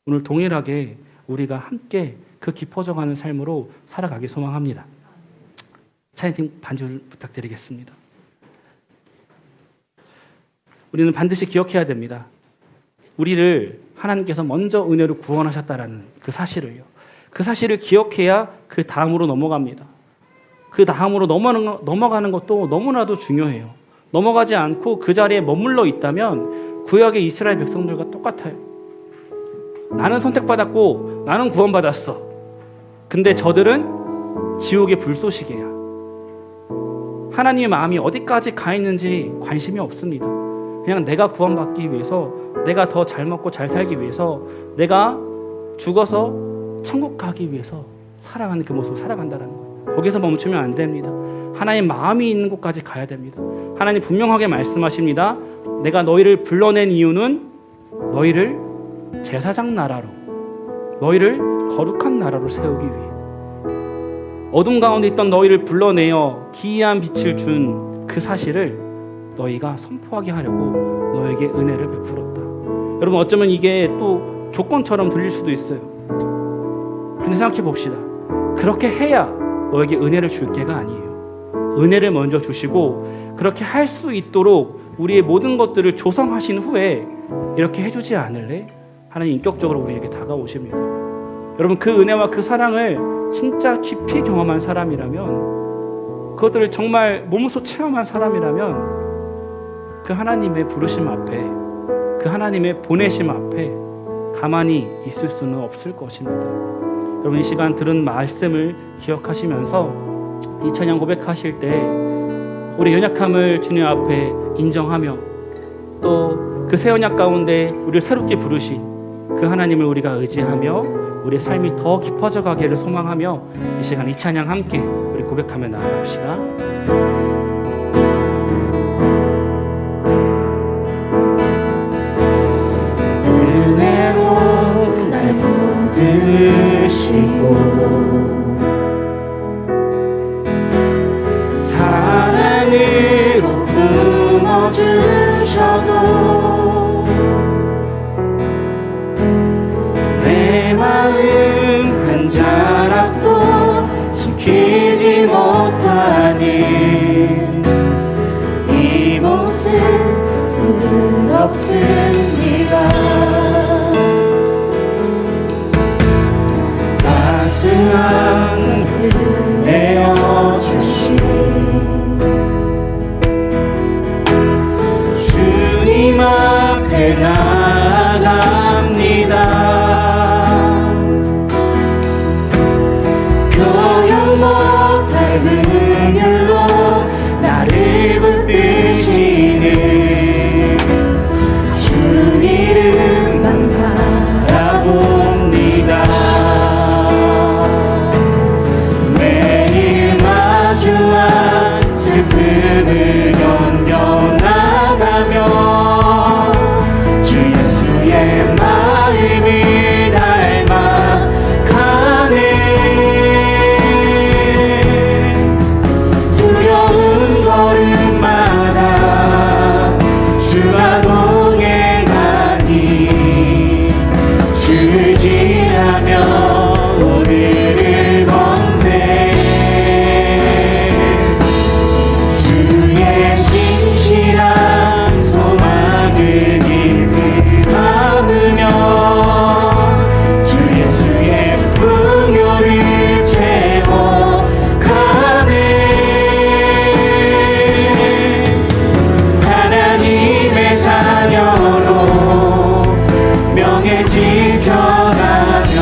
오늘 동일하게 우리가 함께 그 깊어져가는 삶으로 살아가길 소망합니다. 찬양팀 반주를 부탁드리겠습니다. 우리는 반드시 기억해야 됩니다. 우리를 하나님께서 먼저 은혜로 구원하셨다라는 그 사실을요. 그 사실을 기억해야 그 다음으로 넘어갑니다. 그 다음으로 넘어가는 것도 너무나도 중요해요. 넘어가지 않고 그 자리에 머물러 있다면 구약의 이스라엘 백성들과 똑같아요. 나는 선택받았고 나는 구원받았어. 근데 저들은 지옥의 불쏘시개야. 하나님의 마음이 어디까지 가 있는지 관심이 없습니다. 그냥 내가 구원받기 위해서, 내가 더 잘 먹고 잘 살기 위해서, 내가 죽어서 천국 가기 위해서 살아가는 그 모습을 살아간다는 거예요. 거기서 멈추면 안 됩니다. 하나님 마음이 있는 곳까지 가야 됩니다. 하나님 분명하게 말씀하십니다. 내가 너희를 불러낸 이유는 너희를 제사장 나라로, 너희를 거룩한 나라로 세우기 위해, 어둠 가운데 있던 너희를 불러내어 기이한 빛을 준 그 사실을 너희가 선포하게 하려고 너에게 은혜를 베풀었다. 여러분, 어쩌면 이게 또 조건처럼 들릴 수도 있어요. 근데 생각해 봅시다. 그렇게 해야 너에게 은혜를 줄 게가 아니에요. 은혜를 먼저 주시고 그렇게 할 수 있도록 우리의 모든 것들을 조성하신 후에 이렇게 해주지 않을래? 하나님 인격적으로 우리에게 다가오십니다. 여러분, 그 은혜와 그 사랑을 진짜 깊이 경험한 사람이라면, 그것들을 정말 몸소 체험한 사람이라면 그 하나님의 부르심 앞에, 그 하나님의 보내심 앞에 가만히 있을 수는 없을 것입니다. 여러분, 이 시간 들은 말씀을 기억하시면서 이 찬양 고백하실 때 우리 연약함을 주님 앞에 인정하며 또 그 새 언약 가운데 우리를 새롭게 부르신 그 하나님을 우리가 의지하며 우리의 삶이 더 깊어져 가기를 소망하며 이 시간 이 찬양 함께 우리 고백하며 나아갑시다. 은혜로 날 붙드시고 사랑으로 품어주셔도 내 마음 한 자락도 지키지 못하는 이 모습 부끄럽습니다. 따스한 그 내어주신 주님 앞에 나아갑니다. 표현 못할 긍휼로 나를 붙드시는 주 이름만 바라봅니다. 매일 마주와 슬픔을 견뎌나가며 주 예수의 마음을 닮아가네. 두려운 걸음마다 주가 동행하니 주지하며 오늘을 걷네. 주의 신실한 소망을 깊이 담으며 주 예수의 풍요를 채워가네. 하나님의 자녀로 명예 지켜가며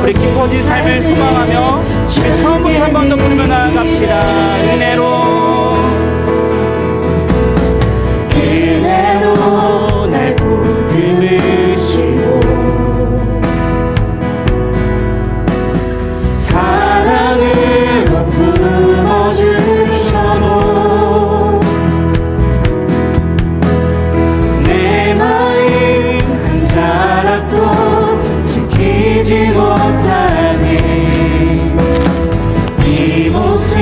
우리 깊어진 삶을 소망하며 우리 처음부터 한 번 더 부르며 나아갑시다. 은혜로 날 붙드시고 사랑으로 품어주셔도 내 마음 한 자락도 지키지 못하는 이 모습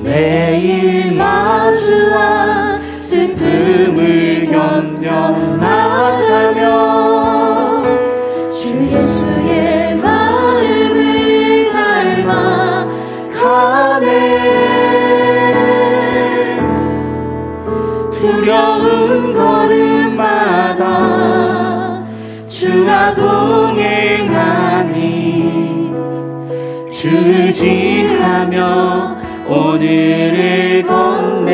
매일 마주한 슬픔을 견뎌나가며 주 예수의 마음을 닮아 가네. 두려운 걸음마다 주와 동행하니 주를 의지하며 오늘을 걷네.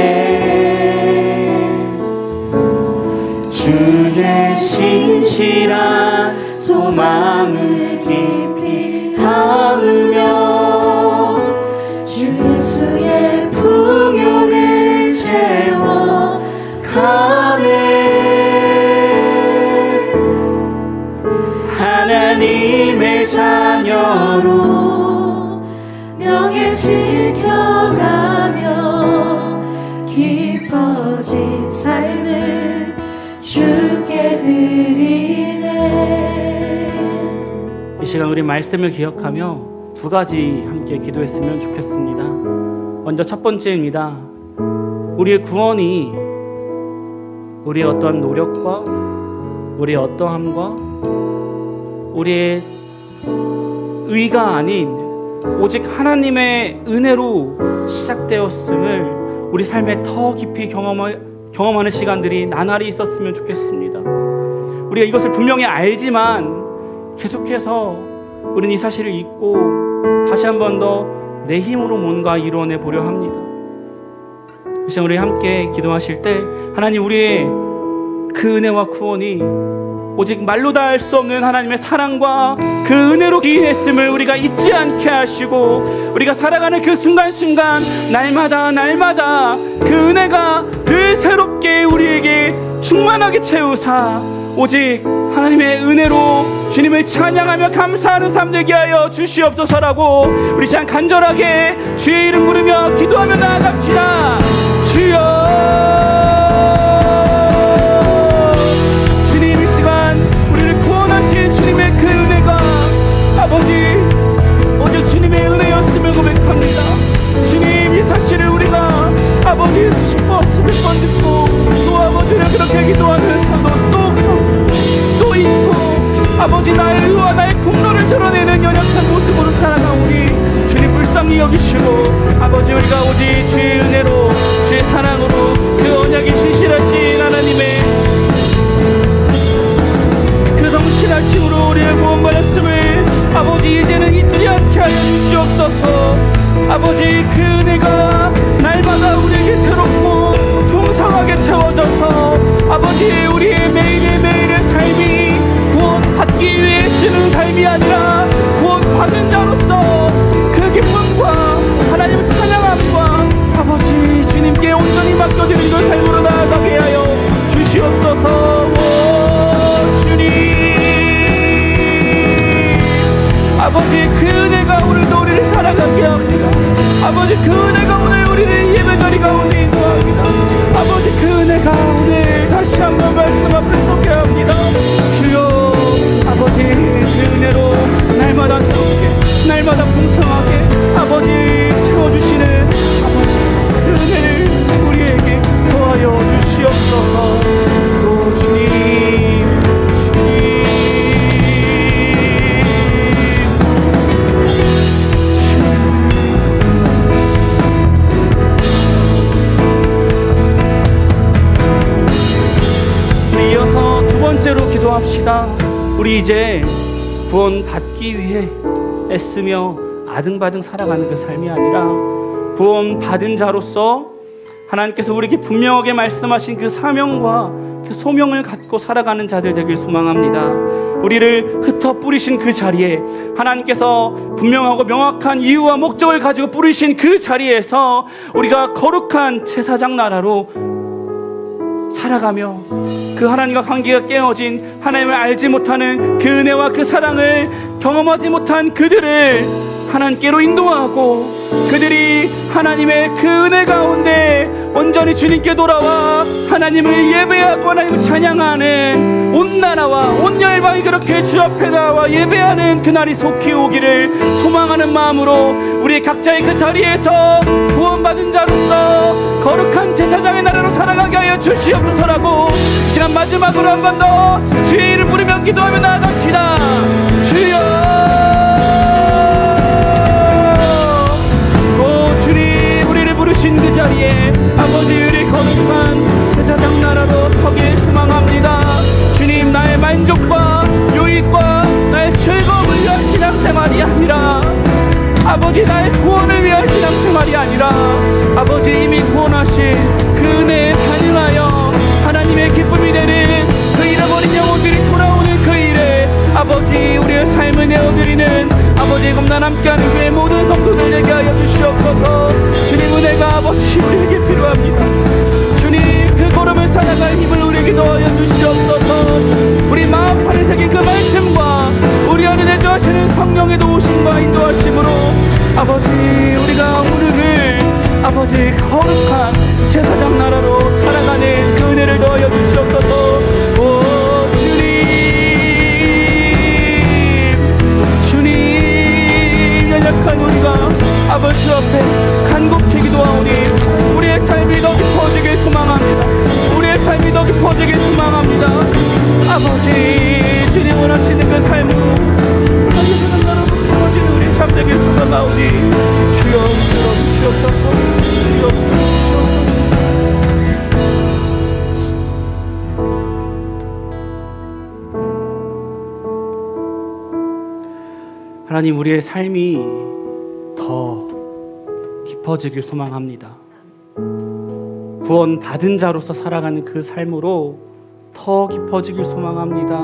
주의 신실한 소망을 깊이 담으며 주 예수의 풍요를 채워 가네. 하나님의 자녀로 명예 지켜가며 깊어진 삶을 주께 드리네. 이 시간 우리 말씀을 기억하며 두 가지 함께 기도했으면 좋겠습니다. 먼저 첫 번째입니다. 우리의 구원이 우리의 어떠한 노력과 우리의 어떠함과 우리의 의가 아닌 오직 하나님의 은혜로 시작되었음을 우리 삶에 더 깊이 경험하는 시간들이 나날이 있었으면 좋겠습니다. 우리가 이것을 분명히 알지만 계속해서 우리는 이 사실을 잊고 다시 한 번 더 내 힘으로 뭔가 이루어내 보려 합니다. 이 시간 우리 함께 기도하실 때 하나님, 우리의 그 은혜와 구원이 오직 말로 다 할 수 없는 하나님의 사랑과 그 은혜로 기인했음을 우리가 잊지 않게 하시고, 우리가 살아가는 그 순간순간 날마다 그 은혜가 늘 새롭게 우리에게 충만하게 채우사 오직 하나님의 은혜로 주님을 찬양하며 감사하는 삶 되게 하여 주시옵소서라고 우리 시간 간절하게 주의 이름 부르며 기도하며 나아갑시다. 주여, 주님 이 시간 우리를 구원하신 주님의 그 은혜가 아버지 오직 주님의 은혜였음을 고백합니다. 주님, 이 사실을 우리가 아버지 수십 번 듣고 또 아버지를 그렇게 기도하면서도 또 잊고 아버지 나의 의와 나의 공로를 드러내는 연약한 모습으로 살아간 우리 주님 불쌍히 여기시고, 아버지 우리가 오직 주의 은혜로 주의 사랑으로 그 언약이 신실하신 하나님의 그 성실하심으로 우리의 구원받았음을 아버지 이제는 잊지 않게 하여 주시옵소서. 아버지 그 은혜가 날마다 우리에게 새롭고 풍성하게 채워져서 아버지 우리의 매일의 삶이 구원받기 위해 쓰는 삶이 아니라 구원받은 자로서 그 기쁨과 하나님을 찬양함과 아버지 주님께 온전히 맡겨드리는 삶으로 나아가게 하여 주시옵소서. 오 주님, 아버지 그 은혜가 오늘도 우리를 살아가게 합니다. 아버지 그 은혜가 오늘 우리를 예배자리 가운데 인도합니다. 아버지 그 은혜가 오늘 다시 한번 말씀 앞에 서게 합니다. 주여, 아버지 그 은혜로 날마다 새롭게 날마다 풍성하게 아버지 채워주시는 아버지 그 은혜를 우리에게 더하여 주시옵소서. 오 주님, 이어서 두 번째로 기도합시다. 우리 이제 구원 받기 위해 애쓰며 아등바등 살아가는 그 삶이 아니라 구원 받은 자로서 하나님께서 우리에게 분명하게 말씀하신 그 사명과 그 소명을 갖고 살아가는 자들 되길 소망합니다. 우리를 흩어 뿌리신 그 자리에 하나님께서 분명하고 명확한 이유와 목적을 가지고 뿌리신 그 자리에서 우리가 거룩한 제사장 나라로 살아가며 그 하나님과 관계가 깨어진 하나님을 알지 못하는 그 은혜와 그 사랑을 경험하지 못한 그들을 하나님께로 인도하고 그들이 하나님의 그 은혜 가운데 온전히 온전히 주님께 돌아와 하나님을 예배하고 하나님을 찬양하는 온 나라와 온 열방이 그렇게 주 앞에 나와 예배하는 그날이 속히 오기를 소망하는 마음으로 우리 각자의 그 자리에서 구원받은 자로서 거룩한 제사장의 나라로 살아가게 하여 주시옵소서라고 시간 마지막으로 한 번 더 주의 이름 부르며 기도하며 나아갑시다. 주여, 오 주님, 우리를 부르신 그 자리에 아버지 우리 거룩한 제사장 나라로 서길 소망합니다. 주님, 나의 만족과 유익과 나의 즐거움을 위한 신앙생활이 아니라 아버지 나의 구원을 위한 신앙생활이 아니라 아버지 이미 구원하신 그 은혜에 반응하여 하나님의 기쁨이 되는 그 잃어버린 영혼들이 돌아오는 그 일에 아버지 우리의 삶을 내어드리는 아버지 겁나 함께하는 교회 모든 성도들에게 하여 주시옵소서. 주님, 은혜가 아버지 우리에게 필요합니다. 주님, 그 걸음을 살아갈 힘을 우리에게 더하여 주시옵소서. 우리 마음 판에 새긴 그 말씀과 우리 안에 내주하시는 성령의 도우심과 인도하심으로 아버지 우리가 오늘을 아버지 거룩한 제사장 나라로 살아가는 그 은혜를 더하여 주시옵소서. 오 주님, 연약한 우리가 아버지 앞에 간곡히 기도하오니 우리의 삶이 더 깊어지길 소망합니다. 우리의 삶이 더 깊어지길 소망합니다. 아버지 주님 원하시는 그 삶으로 하나님의 나라로 깊어지는 우리 삶 되길 소망하오니 주여 주옵소서. 주여 주옵소서. 하나님, 우리의 삶이 더 깊어지길 소망합니다. 구원 받은 자로서 살아가는 그 삶으로 더 깊어지길 소망합니다.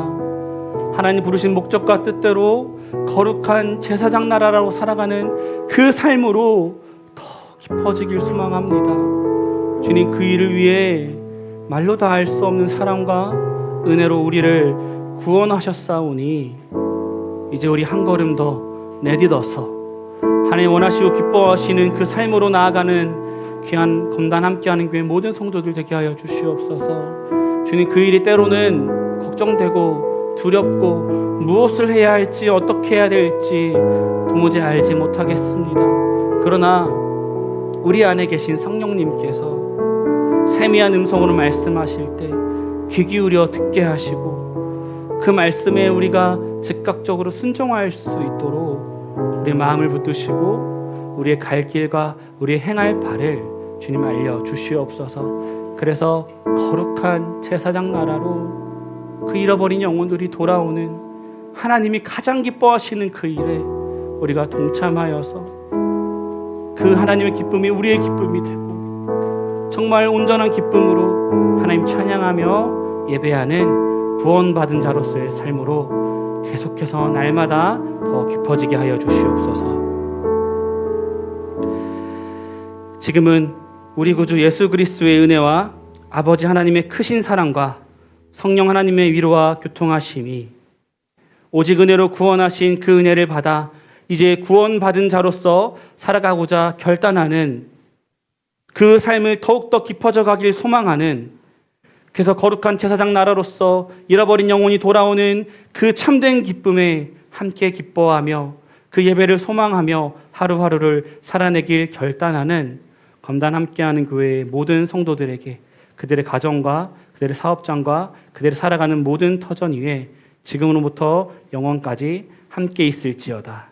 하나님 부르신 목적과 뜻대로 거룩한 제사장 나라로 살아가는 그 삶으로 더 깊어지길 소망합니다. 주님, 그 일을 위해 말로 다 알 수 없는 사랑과 은혜로 우리를 구원하셨사오니 이제 우리 한 걸음 더 내딛어서 하나님 원하시고 기뻐하시는 그 삶으로 나아가는 귀한 검단 함께하는 교회 모든 성도들 되게 하여 주시옵소서. 주님, 그 일이 때로는 걱정되고 두렵고 무엇을 해야 할지 어떻게 해야 될지 도무지 알지 못하겠습니다. 그러나 우리 안에 계신 성령님께서 세미한 음성으로 말씀하실 때 귀 기울여 듣게 하시고 그 말씀에 우리가 즉각적으로 순종할 수 있도록 우리의 마음을 붙드시고 우리의 갈 길과 우리의 행할 바를 주님 알려주시옵소서. 그래서 거룩한 제사장 나라로 그 잃어버린 영혼들이 돌아오는 하나님이 가장 기뻐하시는 그 일에 우리가 동참하여서 그 하나님의 기쁨이 우리의 기쁨이 되고 정말 온전한 기쁨으로 하나님 찬양하며 예배하는 구원받은 자로서의 삶으로 계속해서 날마다 더 깊어지게 하여 주시옵소서. 지금은 우리 구주 예수 그리스도의 은혜와 아버지 하나님의 크신 사랑과 성령 하나님의 위로와 교통하심이 오직 은혜로 구원하신 그 은혜를 받아 이제 구원받은 자로서 살아가고자 결단하는 그 삶을 더욱더 깊어져 가길 소망하는, 그래서 거룩한 제사장 나라로서 잃어버린 영혼이 돌아오는 그 참된 기쁨에 함께 기뻐하며 그 예배를 소망하며 하루하루를 살아내길 결단하는 검단 함께하는 교회의 모든 성도들에게 그들의 가정과 그들의 사업장과 그들의 살아가는 모든 터전 위에 지금으로부터 영원까지 함께 있을지어다.